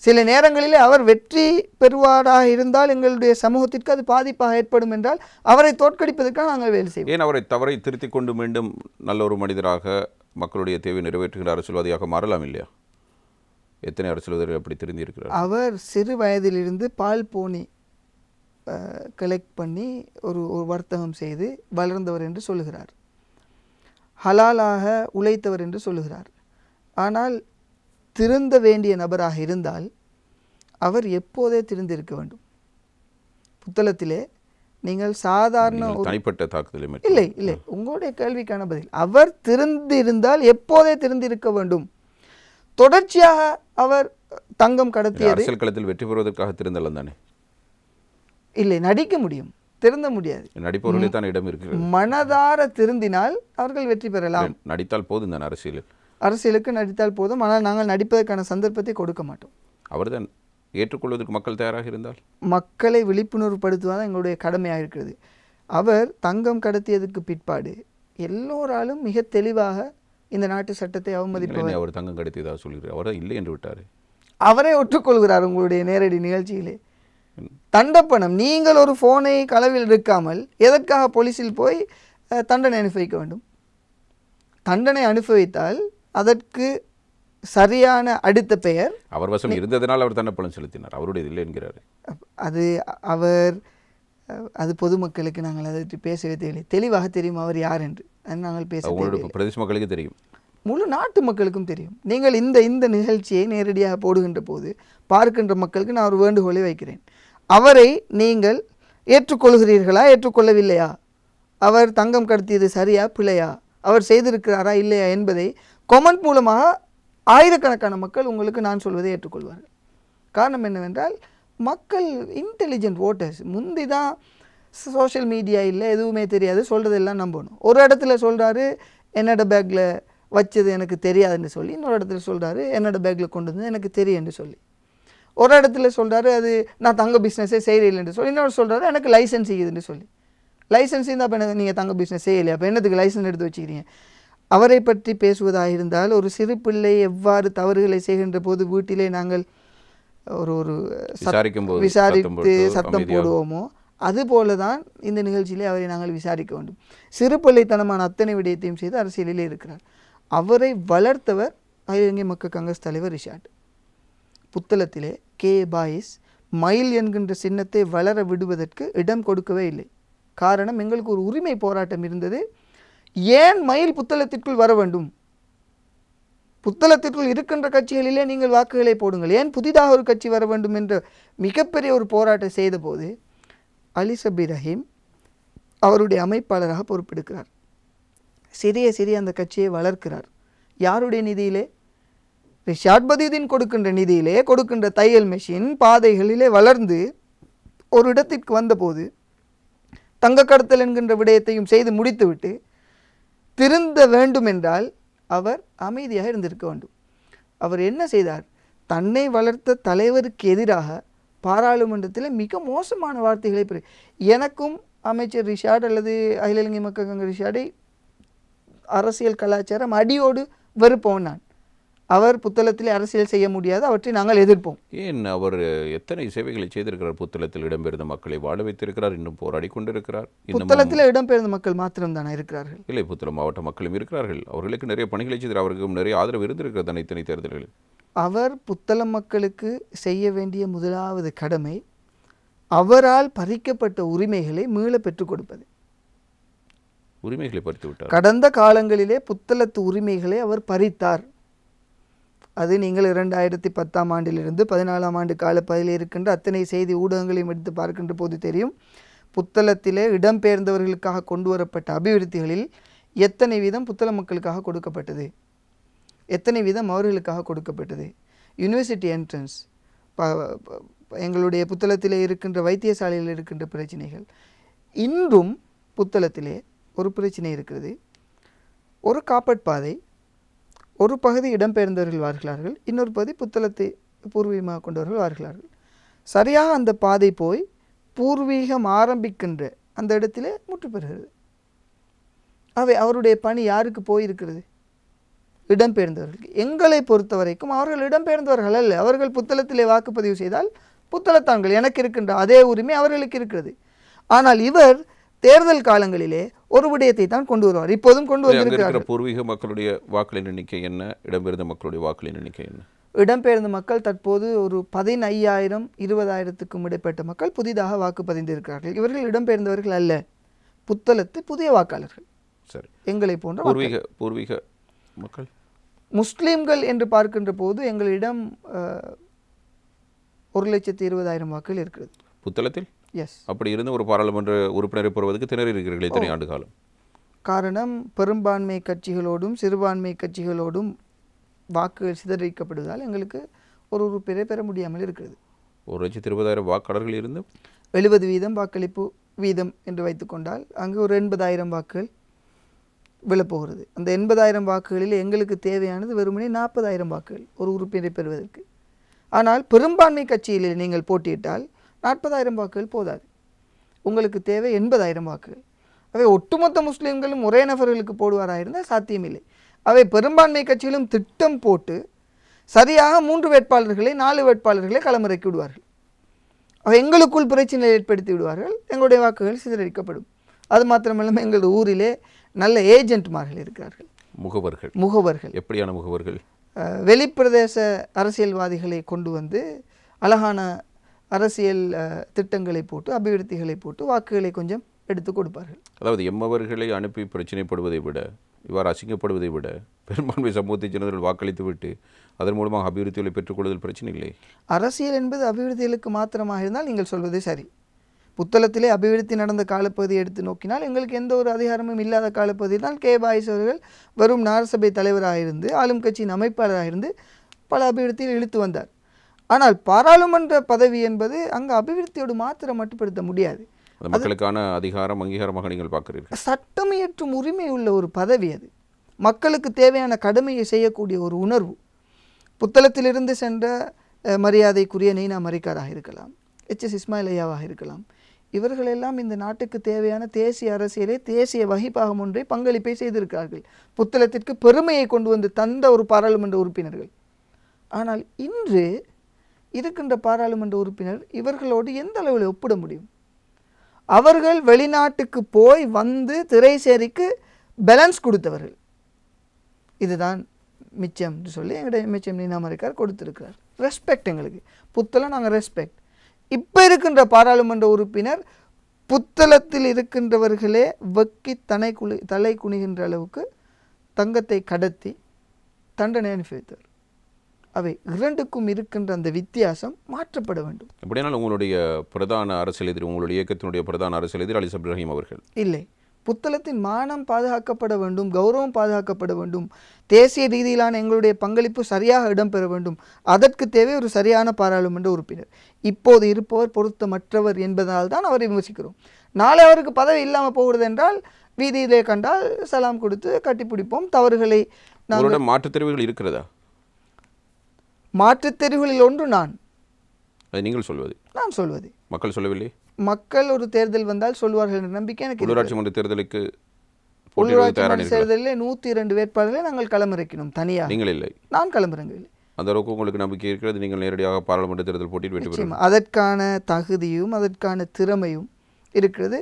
சில நேரங்களிலே அவர் வெற்றி பெறுவாராக இருந்தால் எங்களுடைய சமூகத்திற்கு அது பாதிப்பாக ஏற்படும் என்றால் அவரை தோற்கடிப்பதற்காக நாங்கள் வேலை செய்வோம். ஏன் அவரை தவறை திருத்திக் கொண்டு மீண்டும் நல்ல ஒரு மனிதராக மக்களுடைய தேவை நிறைவேற்றுகிற அரசியல்வாதியாக மாறலாம் இல்லையா? எத்தனை அரசியல்வாதிகள் அப்படி திருந்தியிருக்கிறார்? அவர் சிறு வயதிலிருந்து பால் போனி கலெக்ட் பண்ணி ஒரு வர்த்தகம் செய்து வளர்ந்தவர் என்று சொல்லுகிறார். ஹலாலாக உழைத்தவர் என்று சொல்லுகிறார். ஆனால் திருந்த வேண்டிய நபராக இருந்தால் அவர் எப்போதே திருந்திருக்க வேண்டும். புத்தளத்திலே நீங்கள் சாதாரண தனிப்பட்ட தாக்குதல் இல்லை இல்லை, உங்களுடைய கேள்விக்கான பதில், அவர் திருந்திருந்தால் எப்போதே திருந்திருக்க வேண்டும். தொடர்ச்சியாக அவர் தங்கம் கடத்தியது அரசியல் களத்தில் வெற்றி பெறுவதற்காக திருந்தலாம் தானே? இல்லை, நடிக்க முடியும், திருந்த முடியாது. நடிப்பவர்களே தான் இடம் இருக்கிறது. மனதார திருந்தினால் அவர்கள் வெற்றி பெறலாம். நடித்தால் போதும் தானே அரசியலுக்கு நடித்தால் போதும். ஆனால் நாங்கள் நடிப்பதற்கான சந்தர்ப்பத்தை கொடுக்க மாட்டோம். அவர்தான் ஏற்றுக்கொள்வதற்கு மக்கள் தயாராக இருந்தால் மக்களை விழிப்புணர்வுபடுத்துவதுதான் எங்களுடைய கடமையாக இருக்கிறது. அவர் தங்கம் கடத்தியதுக்கு பிற்பாடு எல்லோராலும் மிக தெளிவாக இந்த நாட்டு சட்டத்தை அவமதிப்பவர். அவர் தங்கம் கடத்தியதாக சொல்கிறார். அவர் இல்லை என்று விட்டார். அவரே ஒற்றுக்கொள்கிறார் உங்களுடைய நேரடி நிகழ்ச்சியிலே. தண்டப்பணம், நீங்கள் ஒரு ஃபோனை களவில் எடுக்காமல் எதற்காக போலீஸில் போய் தண்டனை அனுபவிக்க வேண்டும்? தண்டனை அனுபவித்தால் அதற்கு சரியான அடுத்த பெயர் அவர் வசம் இருந்ததனால் அவர் தண்டப்பணம் செலுத்தினார். அவருடைய இல்லை என்கிறார். அது பொதுமக்களுக்கு நாங்கள் அதை பேசவே தேவையில்லை. தெளிவாக தெரியும் அவர் யார் என்று. நாங்கள் பேச பிரதேச மக்களுக்கு தெரியும், முழு நாட்டு மக்களுக்கும் தெரியும். நீங்கள் இந்த நிகழ்ச்சியை நேரடியாக போடுகின்ற போது பார்க்கின்ற மக்களுக்கு நான் ஒரு வேண்டுகோளை வைக்கிறேன். அவரை நீங்கள் ஏற்றுக்கொள்கிறீர்களா, ஏற்றுக்கொள்ளவில்லையா? அவர் தங்கம் கடத்தியது சரியா பிழையா, அவர் செய்திருக்கிறாரா இல்லையா என்பதை கொமெண்ட் மூலமாக ஆயிரக்கணக்கான மக்கள் உங்களுக்கு நான் சொல்வதை ஏற்றுக்கொள்வார்கள். காரணம் என்னவென்றால் மக்கள் இன்டெலிஜென்ட் ஓட்டர்ஸ். முந்தி தான் சோஷியல் மீடியா இல்லை, எதுவுமே தெரியாது, சொல்கிறதெல்லாம் நம்பணும். ஒரு இடத்துல சொல்கிறாரு என்னோட பேக்கில் வச்சது எனக்கு தெரியாதுன்னு சொல்லி, இன்னொரு இடத்துல சொல்கிறாரு என்னோட பேக்கில் கொண்டு வந்து எனக்கு தெரியும்னு சொல்லி, ஒரு இடத்துல சொல்கிறாரு அது நான் தங்க பிஸ்னஸே செய்யலைன்னு சொல்லி, இன்னொரு சொல்கிறாரு எனக்கு லைசன்ஸ் செய்யுதுன்னு சொல்லி. லைசன்ஸ் இருந்தால் அப்போ எனக்கு நீங்கள் தங்க பிஸ்னஸ் செய்யலையா, அப்போ என்னத்துக்கு லைசன்ஸ் எடுத்து வச்சுக்கிறீங்க? அவரை பற்றி பேசுவதாக இருந்தால் ஒரு சிறு பிள்ளை எவ்வாறு தவறுகளை செய்கின்ற போது வீட்டிலே நாங்கள் ஒரு விசாரித்து சத்தம் போடுவோமோ அதுபோல தான் இந்த நிகழ்ச்சியிலே அவரை நாங்கள் விசாரிக்க வேண்டும். சிறு பிள்ளைத்தனமான அத்தனை விடயத்தையும் செய்து அரசியலிலே இருக்கிறார். அவரை வளர்த்தவர் அகில இலங்கை மக்கள் காங்கிரஸ் தலைவர் ரிஷாட். புத்தளத்திலே கே பாயிஸ் மயில் என்கின்ற சின்னத்தை வளர விடுவதற்கு இடம் கொடுக்கவே இல்லை. காரணம், எங்களுக்கு ஒரு உரிமை போராட்டம் இருந்தது. ஏன் மயில் புத்தளத்திற்குள் வர வேண்டும்? புத்தளத்திற்குள் இருக்கின்ற கட்சிகளிலே நீங்கள் வாக்குகளை போடுங்கள், ஏன் புதிதாக ஒரு கட்சி வர வேண்டும் என்ற மிகப்பெரிய ஒரு போராட்டம் செய்த போது அலி சபீர் ரஹீம் அவருடைய அமைப்பாளராக பொறுப்பெடுக்கிறார். சிறிய அந்த கட்சியை வளர்க்கிறார். யாருடைய நிதியிலே? ரிஷாட் பதியுதீன் கொடுக்கின்ற நிதியிலே, கொடுக்கின்ற தையல் மெஷின் பாதைகளிலே வளர்ந்து ஒரு இடத்திற்கு வந்தபோது தங்க கடத்தல் என்கின்ற விடயத்தையும் செய்து முடித்துவிட்டு திருந்த வேண்டும் என்றால் அவர் அமைதியாக இருந்திருக்க வேண்டும். அவர் என்ன செய்தார்? தன்னை வளர்த்த தலைவருக்கு எதிராக பாராளுமன்றத்தில் மிக மோசமான வார்த்தைகளை எனக்கும் அமைச்சர் ரிஷாட் அல்லது அகில இலங்கை மக்கள் காங்கிரஸ் ரிஷாடை அரசியல் கலாச்சாரம் அடியோடு வெறுப்போம். நான் அவர் புத்தளத்தில் அரசியல் செய்ய முடியாது, அவற்றை நாங்கள் எதிர்ப்போம். ஏன் அவர் எத்தனை சேவைகளை செய்திருக்கிறார்? புத்தளத்தில் இடம்பெயர்ந்த மக்களை வாழ வைத்திருக்கிறார், இன்னும் போராடி கொண்டிருக்கிறார். புத்தளத்தில் இடம்பெயர்ந்த மக்கள் மாத்திரம்தானே இருக்கிறார்கள்? இல்லை, புத்தளம் மாவட்ட மக்களும் இருக்கிறார்கள். அவர்களுக்கு நிறைய பணிகளை செய்தார், அவர்களுக்கும் நிறைய ஆதரவு இருந்திருக்கிறது அனைத்தனை தேர்தல்களில். அவர் புத்தளம் மக்களுக்கு செய்ய வேண்டிய முதலாவது கடமை அவரால் பறிக்கப்பட்ட உரிமைகளை மீள பெற்றுக் கொடுப்பது. உரிமைகளை பறித்து விட்டார். கடந்த காலங்களிலே புத்தளத்து உரிமைகளை அவர் பறித்தார். அது நீங்கள் 2010ஆம் ஆண்டிலிருந்து 14ஆம் ஆண்டு காலப்பகுதியில் இருக்கின்ற அத்தனை செய்தி ஊடகங்களையும் எடுத்து பார்க்கின்ற போது தெரியும். புத்தளத்திலே இடம்பெயர்ந்தவர்களுக்காக கொண்டு வரப்பட்ட அபிவிருத்திகளில் எத்தனை வீதம் புத்தள மக்களுக்காக கொடுக்கப்பட்டது, எத்தனை வீதம் அவர்களுக்காக கொடுக்கப்பட்டது. யூனிவர்சிட்டி என்ட்ரன்ஸ், எங்களுடைய புத்தளத்திலே இருக்கின்ற வைத்தியசாலையில் இருக்கின்ற பிரச்சனைகள். இன்றும் புத்தளத்திலே ஒரு பிரச்சனை இருக்கிறது. ஒரு காப்பட் பாதை, ஒரு பகுதி இடம்பெயர்ந்தவர்கள் வாழ்கிறார்கள், இன்னொரு பகுதி புத்தளத்தை பூர்வீகமாக கொண்டவர்கள் வாழ்கிறார்கள். சரியாக அந்த பாதை போய் பூர்வீகம் ஆரம்பிக்கின்ற அந்த இடத்திலே முற்று பெறுகிறது. அவருடைய பணி யாருக்கு போயிருக்கிறது? இடம்பெயர்ந்தவர்களுக்கு. எங்களை பொறுத்த வரைக்கும் அவர்கள் இடம்பெயர்ந்தவர்கள் அல்ல. அவர்கள் புத்தளத்திலே வாக்குப்பதிவு செய்தால் புத்தளத்தான்கள் எனக்கு இருக்கின்ற அதே உரிமை அவர்களுக்கு இருக்கிறது. ஆனால் இவர் தேர்தல் காலங்களிலே ஒரு விடயத்தை தான் கொண்டு வருவார். இப்போதும் கொண்டு வந்திருக்கிறார். பூர்வீக மக்களுடைய வாக்களின் எண்ணிக்கை என்ன, இடம்பெயர்ந்த மக்களுடைய வாக்களின் எண்ணிக்கை என்ன? இடம்பெயர்ந்த மக்கள் தற்போது ஒரு 15,000 20,000க்கும் இடைப்பட்ட மக்கள் புதிதாக வாக்கு பதிந்திருக்கிறார்கள். இவர்கள் இடம்பெயர்ந்தவர்கள் அல்ல, புத்தளத்து புதிய வாக்காளர்கள். சரி, எங்களை போன்ற பூர்வீக மக்கள் முஸ்லீம்கள் என்று பார்க்கின்ற போது எங்களிடம் 1,20,000 வாக்குகள் இருக்கிறது புத்தளத்தில். எஸ். அப்படி இருந்து ஒரு பாராளுமன்ற உறுப்பினரை பெறுவதற்கு திணறி இருக்கிறீர்கள் இத்தனை ஆண்டு காலம். காரணம் பெரும்பான்மை கட்சிகளோடும் சிறுபான்மை கட்சிகளோடும் வாக்குகள் சிதறடிக்கப்படுவதால் எங்களுக்கு ஒரு உறுப்பினரை பெற முடியாமல் இருக்கிறது. 1,20,000 வாக்காளர்கள் இருந்து 70% வாக்களிப்பு வீதம் என்று வைத்துக்கொண்டால் அங்கு ஒரு 80,000 வாக்குகள் விழப்போகிறது. அந்த 80,000 வாக்குகளில் எங்களுக்கு தேவையானது வெறுமனே 40,000 வாக்குகள் ஒரு உறுப்பினரை பெறுவதற்கு. ஆனால் பெரும்பான்மை கட்சியில் நீங்கள் போட்டியிட்டால் 40,000 வாக்குகள் போதாது, உங்களுக்கு தேவை 80,000 வாக்குகள். அவை ஒட்டுமொத்த முஸ்லீம்களும் ஒரே நபர்களுக்கு போடுவாராக இருந்தால் சாத்தியமில்லை. அவை பெரும்பான்மை கட்சியிலும் திட்டம் போட்டு சரியாக 3 வேட்பாளர்களை 4 வேட்பாளர்களை களமிறக்கி விடுவார்கள். அவை எங்களுக்குள் பிரச்சனை ஏற்படுத்தி விடுவார்கள், எங்களுடைய வாக்குகள் சிதறடிக்கப்படும். அது மாத்திரமல்லாமல் எங்கள் ஊரிலே நல்ல ஏஜென்ட்மார்கள் இருக்கிறார்கள், முகவர்கள். எப்படியான முகவர்கள்? வெளிப்பிரதேச அரசியல்வாதிகளை கொண்டு வந்து அழகான அரசியல் திட்டங்களை போட்டு அபிவிருத்திகளை போட்டு வாக்குகளை கொஞ்சம் எடுத்து கொடுப்பார்கள். அதாவது எம்மவர்களை அனுப்பி பிரச்சனைப்படுவதை விட, இவ்வாறு அசிங்கப்படுவதை விட பெரும்பான்மை சமூகத்தைச் சேர்ந்தவர்கள் வாக்களித்து விட்டு அதன் மூலமாக அபிவிருத்திகளை பெற்றுக்கொள்வதில் பிரச்சனை இல்லை. அரசியல் என்பது அபிவிருத்திகளுக்கு மாத்திரமாக இருந்தால் நீங்கள் சொல்வது சரி. புத்தளத்திலே அபிவிருத்தி நடந்த காலப்பகுதியை எடுத்து நோக்கினால் எங்களுக்கு எந்த ஒரு அதிகாரமும் இல்லாத காலப்பகுதியில் தான் கே பாய்ஸ் அவர்கள் வெறும் நகரசபை தலைவராக இருந்து ஆளும் கட்சியின் அமைப்பாளராக இருந்து பல அபிவிருத்தியில் இழுத்து வந்தார். ஆனால் பாராளுமன்ற பதவி என்பது அங்கு அபிவிருத்தியோடு மாத்திரம் மட்டுப்படுத்த முடியாது. மக்களுக்கான அதிகாரம் அங்கீகாரமாக நீங்கள் பார்க்கிறீர்கள். சட்டம் இயற்றும் உரிமை உள்ள ஒரு பதவி அது. மக்களுக்கு தேவையான கடமையை செய்யக்கூடிய ஒரு உணர்வு. புத்தளத்திலிருந்து சென்ற மரியாதைக்குரிய நைனா மரிக்காராக இருக்கலாம், HS இஸ்மாயில் ஐயாவாக இருக்கலாம். இவர்களெல்லாம் இந்த நாட்டுக்கு தேவையான தேசிய அரசியலை தேசிய வகிப்பாகம் ஒன்றை பங்களிப்பை செய்திருக்கிறார்கள். புத்தளத்திற்கு பெருமையை கொண்டு வந்து தந்த ஒரு பாராளுமன்ற உறுப்பினர்கள். ஆனால் இன்று இருக்கின்ற பாராளுமன்ற உறுப்பினர் இவர்களோடு எந்த அளவில் ஒப்பிட முடியும்? அவர்கள் வெளிநாட்டுக்கு போய் வந்து திரைசேரிக்கு பேலன்ஸ் கொடுத்தவர்கள். இதுதான் மிச்சம் என்று சொல்லி எங்களுடைய மிச்சம் நீனா மரிக்கார் கொடுத்திருக்கிறார். ரெஸ்பெக்ட் எங்களுக்கு புத்தளம், நாங்கள் ரெஸ்பெக்ட். இப்போ இருக்கின்ற பாராளுமன்ற உறுப்பினர் புத்தளத்தில் இருக்கின்றவர்களே வெக்கி தலை குனிகின்ற அளவுக்கு தங்கத்தை கடத்தி தண்டனை அனுப்பித்தார். அவை இரண்டுக்கும் இருக்கின்ற அந்த வித்தியாசம் மாற்றப்பட வேண்டும். அப்படியானால் உங்களுடைய பிரதான அரசியல் எதிரி, உங்களுடைய இயக்கத்தினுடைய பிரதான அரசியல் எதிரி அலி சப்துல் ரஹீம் அவர்கள் இல்லை. புத்தளத்தின் மானம் பாதுகாக்கப்பட வேண்டும், கௌரவம் பாதுகாக்கப்பட வேண்டும், தேசிய ரீதியிலான எங்களுடைய பங்களிப்பு சரியாக இடம்பெற வேண்டும். அதற்கு தேவை ஒரு சரியான பாராளுமன்ற உறுப்பினர். இப்போது இருப்பவர் பொருத்தமற்றவர் என்பதால் தான் அவரை விமர்சிக்கிறோம். நாளை அவருக்கு பதவி இல்லாமல் போகிறது என்றால் வீதியிலே கண்டால் சலாம் கொடுத்து கட்டிப்பிடிப்போம். தவறுகளை நாங்கள் மாற்றுத் தெரிவுகள் இருக்கிறதா? மாற்றுத் தெரிவுகளில் ஒன்று நான் நீங்கள் சொல்வது, நான் சொல்வது. மக்கள் சொல்லவில்லை. மக்கள் ஒரு தேர்தல் வந்தால் சொல்வார்கள் என்ற நம்பிக்கை எனக்கு. உள்ளூராட்சி மன்ற தேர்தலுக்கு தேர்தலில் 102 வேட்பாளர்களை நாங்கள் களமிறக்கினோம் தனியாக. நீங்கள் இல்லை, நான் களமிறங்கவில்லை. அந்த அளவுக்கு உங்களுக்கு நம்பிக்கை இருக்கிறது, நீங்கள் நேரடியாக பாராளுமன்ற தேர்தல் போட்டியில் வெற்றி பெறும். அதற்கான தகுதியும் அதற்கான திறமையும் இருக்கிறது.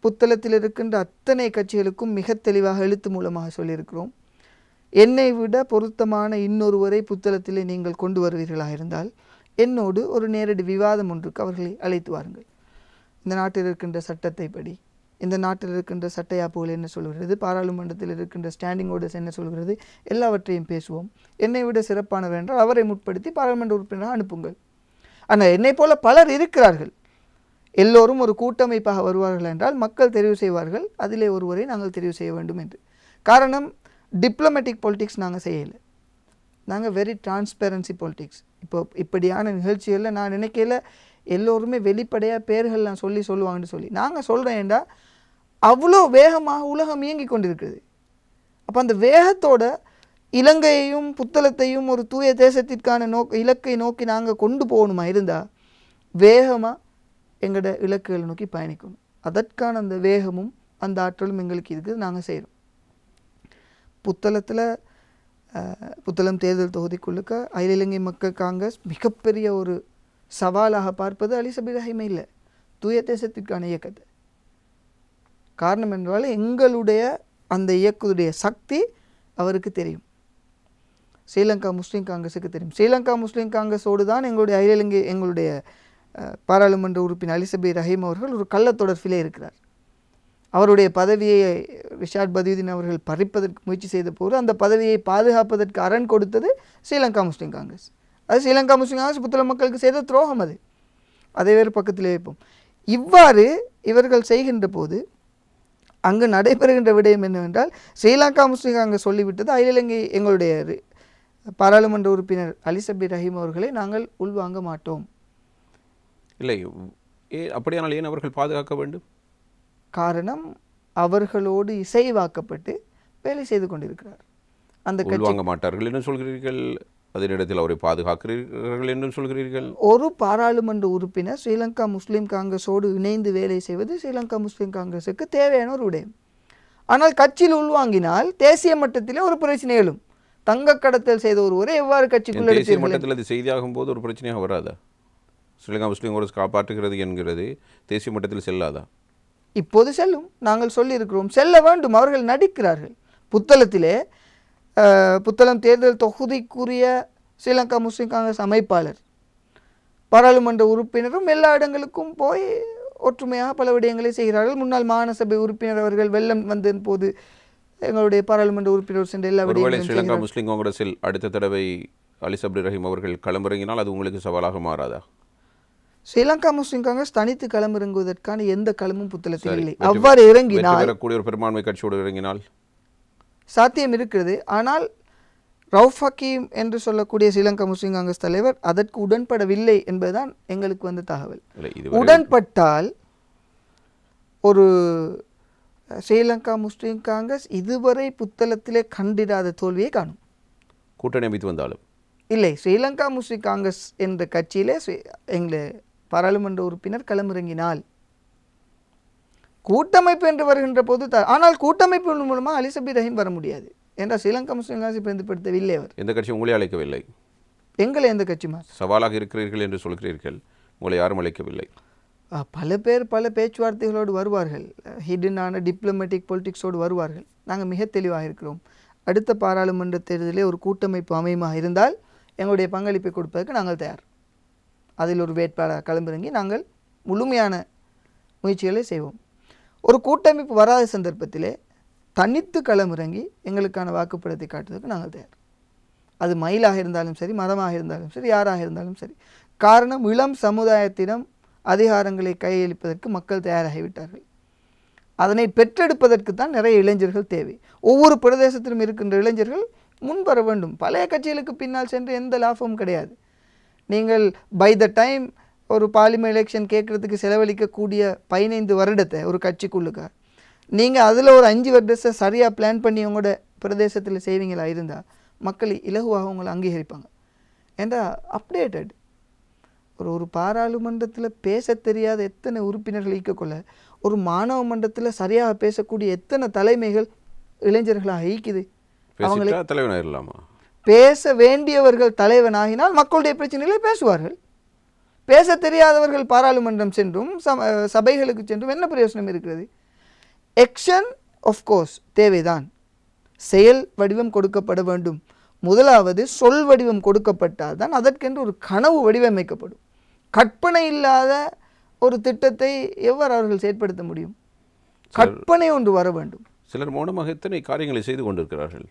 புத்தளத்தில் இருக்கின்ற அத்தனை கட்சிகளுக்கும் மிக தெளிவாக எழுத்து மூலமாக சொல்லியிருக்கிறோம். என்னை விட பொருத்தமான இன்னொருவரை புத்தளத்திலே நீங்கள் கொண்டு வருவீர்களாக இருந்தால் என்னோடு ஒரு நேரடி விவாதம் ஒன்றுக்கு அவர்களை அழைத்து வாருங்கள். இந்த நாட்டில் இருக்கின்ற சட்டத்தை படி, இந்த நாட்டில் இருக்கின்ற சட்டயாப்புகள் என்ன சொல்கிறது, பாராளுமன்றத்தில் இருக்கின்ற ஸ்டாண்டிங் ஆர்டர்ஸ் என்ன சொல்கிறது, எல்லாவற்றையும் பேசுவோம். என்னை விட சிறப்பானவர் என்றால் அவரை முற்படுத்தி பாராளுமன்ற உறுப்பினராக அனுப்புங்கள். ஆனால் என்னை போல பலர் இருக்கிறார்கள். எல்லோரும் ஒரு கூட்டமைப்பாக வருவார்கள் என்றால் மக்கள் தெரிவு செய்வார்கள், அதிலே ஒருவரை நாங்கள் தெரிவு செய்ய வேண்டும் என்று. காரணம், டிப்ளமேட்டிக் பொலிட்டிக்ஸ் நாங்கள் செய்யலை, நாங்கள் வெரி டிரான்ஸ்பேரன்சி பொலிட்டிக்ஸ். இப்படியான நிகழ்ச்சிகளில் நான் நினைக்கல எல்லோருமே வெளிப்படையாக பேர்கள்லாம் சொல்லுவாங்கன்னு சொல்லி நாங்கள் சொல்கிறேன்டா அவ்வளோ வேகமாக உலகம் இயங்கி கொண்டிருக்கிறது. அப்போ அந்த வேகத்தோட இலங்கையையும் புத்தளத்தையும் ஒரு தூய தேசத்திற்கான இலக்கை நோக்கி நாங்கள் கொண்டு போகணுமா இருந்தால் வேகமாக எங்களோட இலக்குகளை நோக்கி பயணிக்கணும். அதற்கான அந்த வேகமும் அந்த ஆற்றலும் எங்களுக்கு இருக்குது, நாங்கள் செய்கிறோம். புத்தளத்தில் புத்தளம் தேர்தல் தொகுதிக்குள்ளுக்க அகில இலங்கை மக்கள் காங்கிரஸ் மிகப்பெரிய ஒரு சவாலாக பார்ப்பது அலி சபீர் ரஹீமை இல்லை, தூய தேசத்திற்கான இயக்கத்தை. காரணம் என்றால் எங்களுடைய அந்த இயக்கத்துடைய சக்தி அவருக்கு தெரியும், ஸ்ரீலங்கா முஸ்லீம் காங்கிரஸுக்கு தெரியும். ஸ்ரீலங்கா முஸ்லீம் காங்கிரஸோடு தான் எங்களுடைய அகில இலங்கை எங்களுடைய பாராளுமன்ற உறுப்பினர் அலி சபீர் ரஹீம் அவர்கள் ஒரு கள்ளத்தொடர்பிலே இருக்கிறார். அவருடைய பதவியை ரிஷாட் பதியுதீன் அவர்கள் பறிப்பதற்கு முயற்சி செய்த போது அந்த பதவியை பாதுகாப்பதற்கு அரண் கொடுத்தது ஸ்ரீலங்கா முஸ்லீம் காங்கிரஸ். அது ஸ்ரீலங்கா முஸ்லீம் காங்கிரஸ் புத்தளம் மக்களுக்கு செய்த துரோகம். அதை வேறு பக்கத்திலே வைப்போம். இவ்வாறு இவர்கள் செய்கின்ற போது அங்கு நடைபெறுகின்ற விடயம் என்னவென்றால், ஸ்ரீலங்கா முஸ்லீம் காங்கிரஸ் சொல்லிவிட்டது அகில இலங்கை எங்களுடைய பாராளுமன்ற உறுப்பினர் அலி சபீர் ரஹீம் அவர்களை நாங்கள் உள்வாங்க மாட்டோம். இல்லை, அப்படியானால் ஏன் அவர்கள் பாதுகாக்க வேண்டும்? காரணம், அவர்களோடு இசைவாக்கப்பட்டு வேலை செய்து கொண்டிருக்கிறார். அந்த உள்வாங்க மாட்டார்கள் என்று சொல்கிறீர்கள், அதனிடத்தில் அவரை பாதுகாக்கிறீர்கள் என்றும் சொல்கிறீர்கள். ஒரு பாராளுமன்ற உறுப்பினர் ஸ்ரீலங்கா முஸ்லீம் காங்கிரஸோடு இணைந்து வேலை செய்வது ஸ்ரீலங்கா முஸ்லீம் காங்கிரஸுக்கு தேவையான ஒரு விடயம். ஆனால் கட்சியில் உள்வாங்கினால் தேசிய மட்டத்திலே ஒரு பிரச்சனை எழும். தங்க கடத்தல் செய்த ஒருவரை எவ்வாறு கட்சிக்குள்ள தேசிய மட்டத்தில் அது செய்தியாகும் போது ஒரு பிரச்சனையாக வராதா? ஸ்ரீலங்கா முஸ்லீம் காங்கிரஸ் காப்பாற்றுகிறது என்கிறது தேசிய மட்டத்தில் செல்லாதா? இப்போது செல்லும். நாங்கள் சொல்லியிருக்கிறோம், செல்ல வேண்டும். அவர்கள் நடிக்கிறார்கள். புத்தளத்திலே புத்தளம் தேர்தல் தொகுதிக்குரிய ஸ்ரீலங்கா முஸ்லீம் காங்கிரஸ் அமைப்பாளர் பாராளுமன்ற உறுப்பினரும் எல்லா இடங்களுக்கும் போய் ஒற்றுமையாக பல விடயங்களை செய்கிறார்கள். முன்னாள் மாகாண சபை உறுப்பினர் அவர்கள் வெள்ளம் வந்த போது எங்களுடைய பாராளுமன்ற உறுப்பினர் சென்ற எல்லா விடயங்களும் ஸ்ரீலங்கா முஸ்லீம் காங்கிரஸில் அடுத்த தடவை அலி சபீர் ரஹீம் அவர்கள் களமிறங்கினால் அது உங்களுக்கு சவாலாக மாறாதா? ஸ்ரீலங்கா முஸ்லீம் காங்கிரஸ் தனித்து களமிறங்குவதற்கான எந்த களமும் புத்தளத்தில் இல்லை. அவ்வாறு இறங்கினால் ஒரு பெரும்பான்மை கட்சியோடு இறங்கினால் சாத்தியம் இருக்கிறது. ஆனால் ரவுஃப் ஹக்கீம் என்று சொல்லக்கூடிய ஸ்ரீலங்கா முஸ்லீம் காங்கிரஸ் தலைவர் அதற்கு உடன்படவில்லை என்பதுதான் எங்களுக்கு வந்த தகவல். உடன்பட்டால் ஒரு ஸ்ரீலங்கா முஸ்லீம் காங்கிரஸ் இதுவரை புத்தளத்திலே கண்டிராத தோல்வியை காணும். கூட்டணி அமைத்து வந்தாலும் இல்லை, ஸ்ரீலங்கா முஸ்லீம் காங்கிரஸ் என்ற கட்சியிலே எங்களை பாராளுமன்ற உறுப்பினர் களமிறங்கினால் கூட்டமைப்பு என்று வருகின்ற போது ஆனால் கூட்டமைப்பு மூலமாக அலி சபீர் ரஹீம் வர முடியாது என்றால் ஸ்ரீலங்கா முஸ்லீம் காங்கிரஸ் பிரதிபடுத்தவில்லை. அவர் எந்த கட்சி உங்களை அழைக்கவில்லை? எங்களை எந்த கட்சி சவாலாக இருக்கிறீர்கள் என்று சொல்கிறீர்கள், உங்களை யாரும் அழைக்கவில்லை. பல பேர் பல பேச்சுவார்த்தைகளோடு வருவார்கள், ஹிடனான டிப்ளமேட்டிக் பொலிட்டிக்ஸோடு வருவார்கள். நாங்கள் மிக தெளிவாக இருக்கிறோம். அடுத்த பாராளுமன்ற தேர்தலிலே ஒரு கூட்டமைப்பு அமையமாக இருந்தால் எங்களுடைய பங்களிப்பை கொடுப்பதற்கு நாங்கள் தயார். அதில் ஒரு வேட்பாளர் களமிறங்கி நாங்கள் முழுமையான முயற்சிகளை செய்வோம். ஒரு கூட்டமைப்பு வராத சந்தர்ப்பத்திலே தனித்து களமிறங்கி எங்களுக்கான வாக்குப்படத்தை காட்டுவதற்கு நாங்கள் தயார். அது மயிலாக இருந்தாலும் சரி, மதமாக இருந்தாலும் சரி, யாராக இருந்தாலும் சரி. காரணம், இளம் சமுதாயத்திடம் அதிகாரங்களை கையளிப்பதற்கு மக்கள் தயாராகிவிட்டார்கள். அதனை பெற்றெடுப்பதற்கு தான் நிறைய இளைஞர்கள் தேவை. ஒவ்வொரு பிரதேசத்திலும் இருக்கின்ற இளைஞர்கள் முன்வர வேண்டும். பழைய கட்சிகளுக்கு பின்னால் சென்று எந்த லாபமும் கிடையாது. நீங்கள் பை த டைம் ஒரு பார்லிமெண்ட் எலெக்ஷன் கேட்குறதுக்கு செலவழிக்கக்கூடிய 15 வருடத்தை ஒரு கட்சிக்குள்ளுக்க நீங்கள் அதில் ஒரு 5 வருடத்தை சரியாக பிளான் பண்ணி உங்களோட பிரதேசத்தில் செய்வீங்களா இருந்தால் மக்கள் இலகுவாக உங்களை அங்கீகரிப்பாங்க. ஏன்னா அப்டேட்டட் ஒரு பாராளுமன்றத்தில் பேச தெரியாத எத்தனை உறுப்பினர்கள் ஈக்கக்கொள்ள ஒரு மாணவ மன்றத்தில் சரியாக பேசக்கூடிய எத்தனை தலைமைகள் இளைஞர்களாக ஈக்குது. அவங்களை தலைவனாகலாமா? பேச வேண்டியவர்கள் தலைவனாகினால் மக்களுடைய பிரச்சனைகளை பேசுவார்கள். பேச தெரியாதவர்கள் பாராளுமன்றம் சென்றும் சபைகளுக்கு சென்றும் என்ன பிரயோசனம் இருக்கிறது? எக்ஷன் ஆஃப்கோர்ஸ் தேவைதான், செயல் வடிவம் கொடுக்கப்பட வேண்டும். முதலாவது சொல் வடிவம் கொடுக்கப்பட்டால் தான் அதற்கென்று ஒரு கனவு வடிவமைக்கப்படும். கற்பனை இல்லாத ஒரு திட்டத்தை எவ்வாறு அவர்கள் செயற்படுத்த முடியும்? கற்பனை ஒன்று வர வேண்டும். சிலர் மௌனமாக எத்தனை காரியங்களை செய்து கொண்டிருக்கிறார்கள்.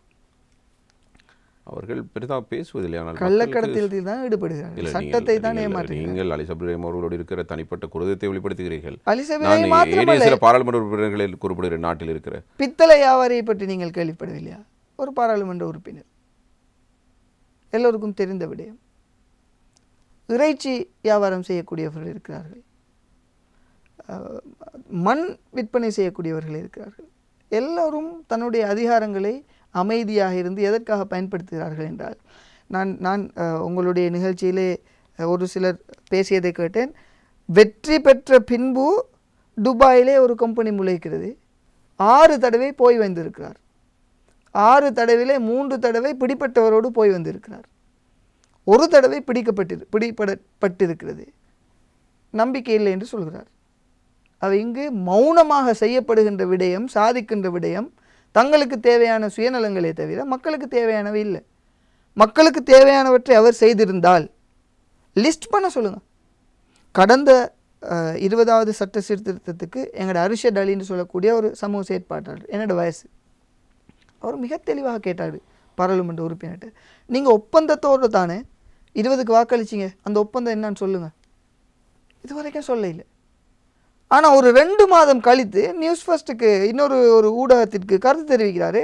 அவர்கள் பெரிதாக பேசுவதில்லை, ஆனால் கள்ளக்கடத்தில் தான் ஈடுபடுகிறார்கள், சட்டத்தை தான் ஏமாற்றுகிறார்கள். நீங்கள் அலி சபீர் ரஹீம் அவர்களோடு இருக்கிற தனிப்பட்ட குரோதத்தை வெளிப்படுத்துகிறீர்கள். சில பாராளுமன்ற உறுப்பினர்களில் குறிப்பிடுகிற நாட்டில் இருக்கிற பித்தளை வியாபாரியை பற்றி நீங்கள் கேள்விப்படவில்லையா? ஒரு பாராளுமன்ற உறுப்பினர், எல்லோருக்கும் தெரிந்த விடயம். இறைச்சி வியாபாரம் செய்யக்கூடியவர்கள் இருக்கிறார்கள், மண் விற்பனை செய்யக்கூடியவர்கள் இருக்கிறார்கள். எல்லோரும் தன்னுடைய அதிகாரங்களை அமைதியாக இருந்து எதற்காக பயன்படுத்துகிறார்கள் என்றால், நான் உங்களுடைய நிகழ்ச்சியிலே ஒரு சிலர் பேசியதை கேட்டேன். வெற்றி பெற்ற பின்பு துபாயிலே ஒரு கம்பெனி முளைக்கிறது, 6 தடவை போய் வந்திருக்கிறார். 6 தடவையிலே 3 தடவை பிடிப்பட்டவரோடு போய் வந்திருக்கிறார். ஒரு தடவை பிடிபடப்பட்டிருக்கிறது. நம்பிக்கை இல்லை என்று சொல்கிறார். இங்கு மௌனமாக செய்யப்படுகின்ற விடயம், சாதிக்கின்ற விடயம் தங்களுக்கு தேவையான சுயநலங்களே தவிர மக்களுக்கு தேவையானவை இல்லை. மக்களுக்கு தேவையானவற்றை அவர் செய்திருந்தால் லிஸ்ட் பண்ண சொல்லுங்கள். கடந்த 20வது சட்ட சீர்திருத்தத்துக்கு எங்களோட அரிஷத் அலின்னு சொல்லக்கூடிய ஒரு சமூக செயற்பாட்டாளர், என்னோட வயசு, அவர் மிக தெளிவாக கேட்டார் பாராளுமன்ற உறுப்பினர்கிட்ட, நீங்கள் ஒப்பந்தத்தோடு தானே 20க்கு வாக்களிச்சிங்க, அந்த ஒப்பந்தம் என்னன்னு சொல்லுங்கள். இது வரைக்கும் சொல்ல இல்லை. ஆனால் ஒரு 2 மாதம் கழித்து நியூஸ் ஃபர்ஸ்ட்டுக்கு இன்னொரு ஊடகத்திற்கு கருத்து தெரிவிக்கிறாரு,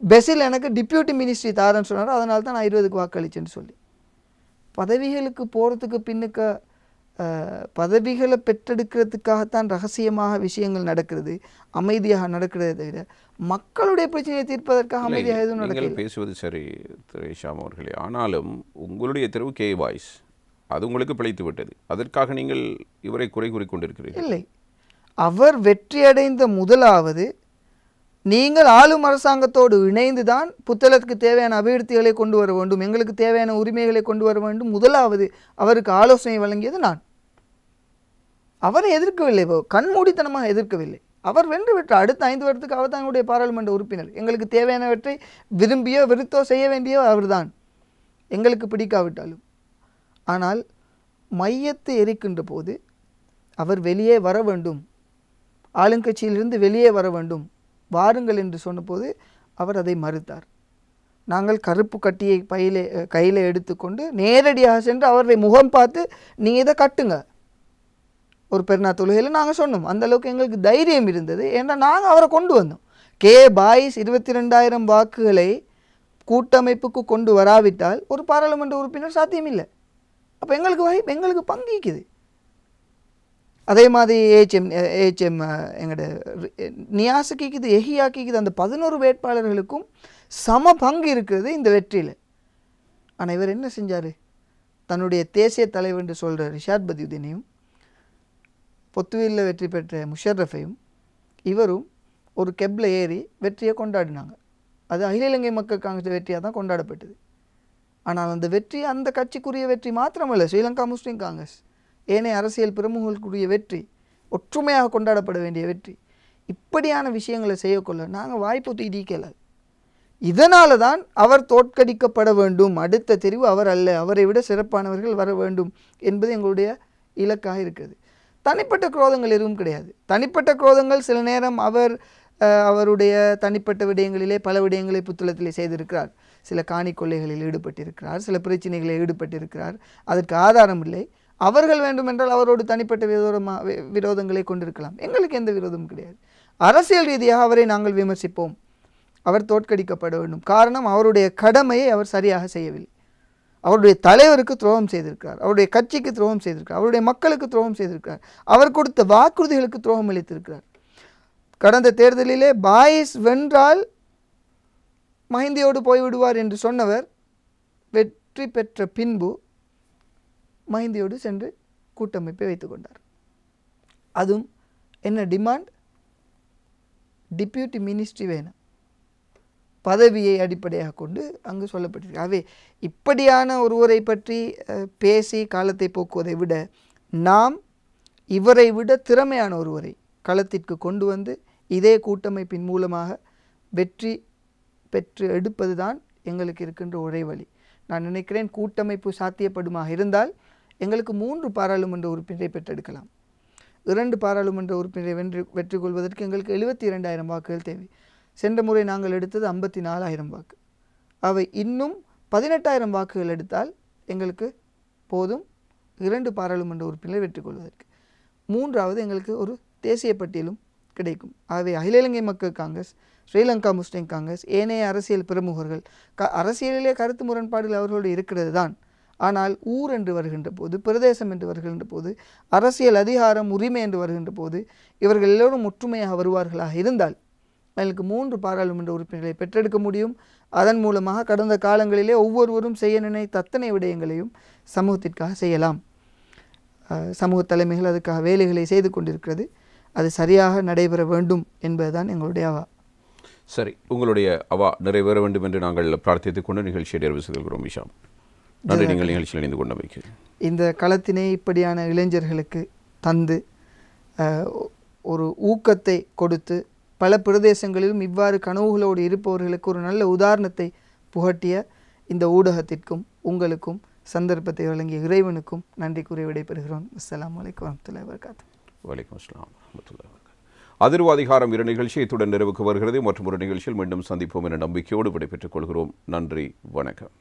பெசில் எனக்கு டிப்யூட்டி மினிஸ்ட்ரி தாரன்னு சொன்னார், அதனால தான் நான் 20க்கு வாக்களிச்சேன்னு சொல்லி. பதவிகளுக்கு போகிறதுக்கு பின்னுக்க பதவிகளை பெற்றெடுக்கிறதுக்காகத்தான் ரகசியமாக விஷயங்கள் நடக்கிறது, அமைதியாக நடக்கிறதே தவிர மக்களுடைய பிரச்சனையை தீர்ப்பதற்காக அமைதியாக எதுவும் நடக்கல. பேசுவது சரி ஷாம் அவர்களே, ஆனாலும் உங்களுடைய தெருவு கே வாய்ஸ், அது உங்களுக்கு பிழைத்து விட்டது, அதற்காக நீங்கள் இவரை குறை கூறிக்கொண்டிருக்கிறீர்கள். இல்லை, அவர் வெற்றியடைந்த முதலாவது நீங்கள் ஆளும் அரசாங்கத்தோடு இணைந்து தான் புத்தளத்துக்கு தேவையான அபிவிருத்திகளை கொண்டு வர வேண்டும், எங்களுக்கு தேவையான உரிமைகளை கொண்டு வர வேண்டும். முதலாவது அவருக்கு ஆலோசனை வழங்கியது நான். அவரை எதிர்க்கவில்லை, கண்மூடித்தனமாக எதிர்க்கவில்லை. அவர் வென்று விட்டார். அடுத்த 5 வருடத்துக்கு அவர் தான் எங்களுடைய பாராளுமன்ற உறுப்பினர். எங்களுக்கு தேவையானவற்றை விரும்பியோ வெறுத்தோ செய்ய வேண்டியோ அவர்தான், எங்களுக்கு பிடிக்காவிட்டாலும். ஆனால் மையத்தை எரிக்கின்ற போது அவர் வெளியே வர வேண்டும், ஆளுங்கட்சியிலிருந்து வெளியே வர வேண்டும், வாருங்கள் என்று சொன்னபோது அவர் அதை மறுத்தார். நாங்கள் கருப்பு கட்டியை கையில் எடுத்துக்கொண்டு நேரடியாக சென்று அவரை முகம் பார்த்து நீங்கள் இதை கட்டுங்க ஒரு பெருநா தொழுகையில் நாங்கள் சொன்னோம். அந்தளவுக்கு எங்களுக்கு தைரியம் இருந்தது. ஏன்னா நாங்கள் அவரை கொண்டு வந்தோம். கே பாய்ஸ் 22,000 வாக்குகளை கூட்டமைப்புக்கு கொண்டு வராவிட்டால் ஒரு பாராளுமன்ற உறுப்பினர் சாத்தியமில்லை. அப்போ எங்களுக்கு பங்கிக்குது. அதே மாதிரி ஏஹெச்எம் எங்களோட நியாசுக்கிக்குது, எஹியாக்கிக்குது. அந்த 11 வேட்பாளர்களுக்கும் சம பங்கு இருக்கிறது இந்த வெற்றியில். ஆனால் இவர் என்ன செஞ்சார், தன்னுடைய தேசிய தலைவர் என்று சொல்கிற ரிஷாட் பதியுதீனையும் பொத்துவிலில் வெற்றி பெற்ற முஷர்ரஃபையும் இவரும் ஒரு கெப்பில் ஏறி வெற்றியை கொண்டாடினாங்க. அது அகில இலங்கை மக்கள் காங்கிரஸ் வெற்றியாக தான் கொண்டாடப்பட்டது. ஆனால் அந்த வெற்றி அந்த கட்சிக்குரிய வெற்றி மாத்திரமல்ல, ஸ்ரீலங்கா முஸ்லீம் காங்கிரஸ் ஏனைய அரசியல் பிரமுகர்களுக்குரிய வெற்றி, ஒற்றுமையாக கொண்டாடப்பட வேண்டிய வெற்றி. இப்படியான விஷயங்களை செய்யக்கொள்ள நாங்கள் வாய்ப்பு தீடிக்கல. இதனால தான் அவர் தோற்கடிக்கப்பட வேண்டும், அடுத்த தெரிவு அவர் அல்ல, அவரை விட சிறப்பானவர்கள் வர வேண்டும் என்பது எங்களுடைய இலக்காக இருக்கிறது. தனிப்பட்ட குரோதங்கள் எதுவும் கிடையாது. தனிப்பட்ட குரோதங்கள் சில நேரம் அவருடைய தனிப்பட்ட விடயங்களிலே பல விடயங்களை புத்தளத்திலே செய்திருக்கிறார். சில காணி கொள்ளைகளில் ஈடுபட்டிருக்கிறார், சில பிரச்சனைகளில் ஈடுபட்டிருக்கிறார். அதற்கு ஆதாரம் இல்லை. அவர்கள் வேண்டுமென்றால் அவரோடு தனிப்பட்ட விரோதங்களை கொண்டிருக்கலாம். எங்களுக்கு எந்த விரோதமும் கிடையாது. அரசியல் ரீதியாக அவரை நாங்கள் விமர்சிப்போம். அவர் தோற்கடிக்கப்பட வேண்டும். காரணம், அவருடைய கடமையை அவர் சரியாக செய்யவில்லை. அவருடைய தலைவருக்கு துரோகம் செய்திருக்கிறார், அவருடைய கட்சிக்கு துரோகம் செய்திருக்கிறார், அவருடைய மக்களுக்கு துரோகம் செய்திருக்கிறார், அவர் கொடுத்த வாக்குறுதிகளுக்கு துரோகம் அளித்திருக்கிறார். கடந்த தேர்தலிலே பாயிஸ் வென்றால் மஹிந்தியோடு போய்விடுவார் என்று சொன்னவர் வெற்றி பெற்ற பின்பு மஹிந்தியோடு சென்று கூட்டமைப்பை வைத்து கொண்டார். அதுவும் என்ன டிமாண்ட், டிப்யூட்டி மினிஸ்ட்ரி வேணும், பதவியை அடிப்படையாக கொண்டு அங்கு சொல்லப்பட்டிருக்கு. ஆகவே இப்படியான ஒருவரை பற்றி பேசி காலத்தை போக்குவதை விட நாம் இவரை விட திறமையான ஒருவரை களத்திற்கு கொண்டு வந்து இதே கூட்டமைப்பின் மூலமாக வெற்றி பெற்று எடுப்பது தான் எங்களுக்கு இருக்கின்ற ஒரே வழி. நான் நினைக்கிறேன் கூட்டமைப்பு சாத்தியப்படுமாக இருந்தால் எங்களுக்கு 3 பாராளுமன்ற உறுப்பினரை பெற்றெடுக்கலாம். 2 பாராளுமன்ற உறுப்பினரை வெற்றி கொள்வதற்கு எங்களுக்கு 72,000 வாக்குகள் தேவை. சென்ற முறை நாங்கள் எடுத்தது 54,000 வாக்கு. அவை இன்னும் 18,000 வாக்குகள் எடுத்தால் எங்களுக்கு போதும் 2 பாராளுமன்ற உறுப்பினரை வெற்றி கொள்வதற்கு. 3வது எங்களுக்கு ஒரு தேசிய பட்டியலும் கிடைக்கும். ஆகவே அகில இலங்கை மக்கள் காங்கிரஸ், ஸ்ரீலங்கா முஸ்லீம் காங்கிரஸ், ஏனைய அரசியல் பிரமுகர்கள் அரசியலிலே கருத்து முரண்பாடுகள் அவர்களோடு இருக்கிறது தான். ஆனால் ஊர் என்று வருகின்ற போது, பிரதேசம் என்று வருகின்ற போது, அரசியல் அதிகாரம் உரிமை என்று வருகின்ற போது இவர்கள் எல்லோரும் ஒற்றுமையாக வருவார்களாக இருந்தால் எங்களுக்கு 3 பாராளுமன்ற உறுப்பினர்களை பெற்றெடுக்க முடியும். அதன் மூலமாக கடந்த காலங்களிலே ஒவ்வொருவரும் செய்ய நினைத்த அத்தனை விடயங்களையும் சமூகத்திற்காக செய்யலாம். சமூக தலைமைகள் அதுக்காக வேலைகளை செய்து கொண்டிருக்கிறது. அது சரியாக நடைபெற வேண்டும் என்பதுதான் எங்களுடைய சரி, உங்களுடைய அவா நிறைவேற வேண்டும் என்று நாங்கள் பிரார்த்தித்துக் கொண்டு நிகழ்ச்சியை நிறைவு செய்திருக்கிறோம். விஷாம், நன்றி. நீங்கள் நிகழ்ச்சியில் இணைந்து கொண்டமைக்கு. இந்த களத்தினை இப்படியான இளைஞர்களுக்கு தந்து ஒரு ஊக்கத்தை கொடுத்து பல பிரதேசங்களிலும் இவ்வாறு கனவுகளோடு இருப்பவர்களுக்கு ஒரு நல்ல உதாரணத்தை புகட்டிய இந்த ஊடகத்திற்கும் உங்களுக்கும் சந்தர்ப்பத்தை வழங்கிய இறைவனுக்கும் நன்றி கூறி விடைபெறுகிறோம். அஸ்ஸலாமு அலைக்கும் வரஹ்மத்துல்லாஹி வபரகாத்துஹு. வலைக்கம் அஸ்ஸலாம் வரஹ்மத்துல்லாஹி வபரகாத்துஹு. அதிர்வு அதிகாரம் 2 நிகழ்ச்சி இத்துடன் நிறைவுக்கு வருகிறது. மற்றும் ஒரு நிகழ்ச்சியில் மீண்டும் சந்திப்போம் என நம்பிக்கையோடு விடைபெற்றுக் கொள்கிறோம். நன்றி, வணக்கம்.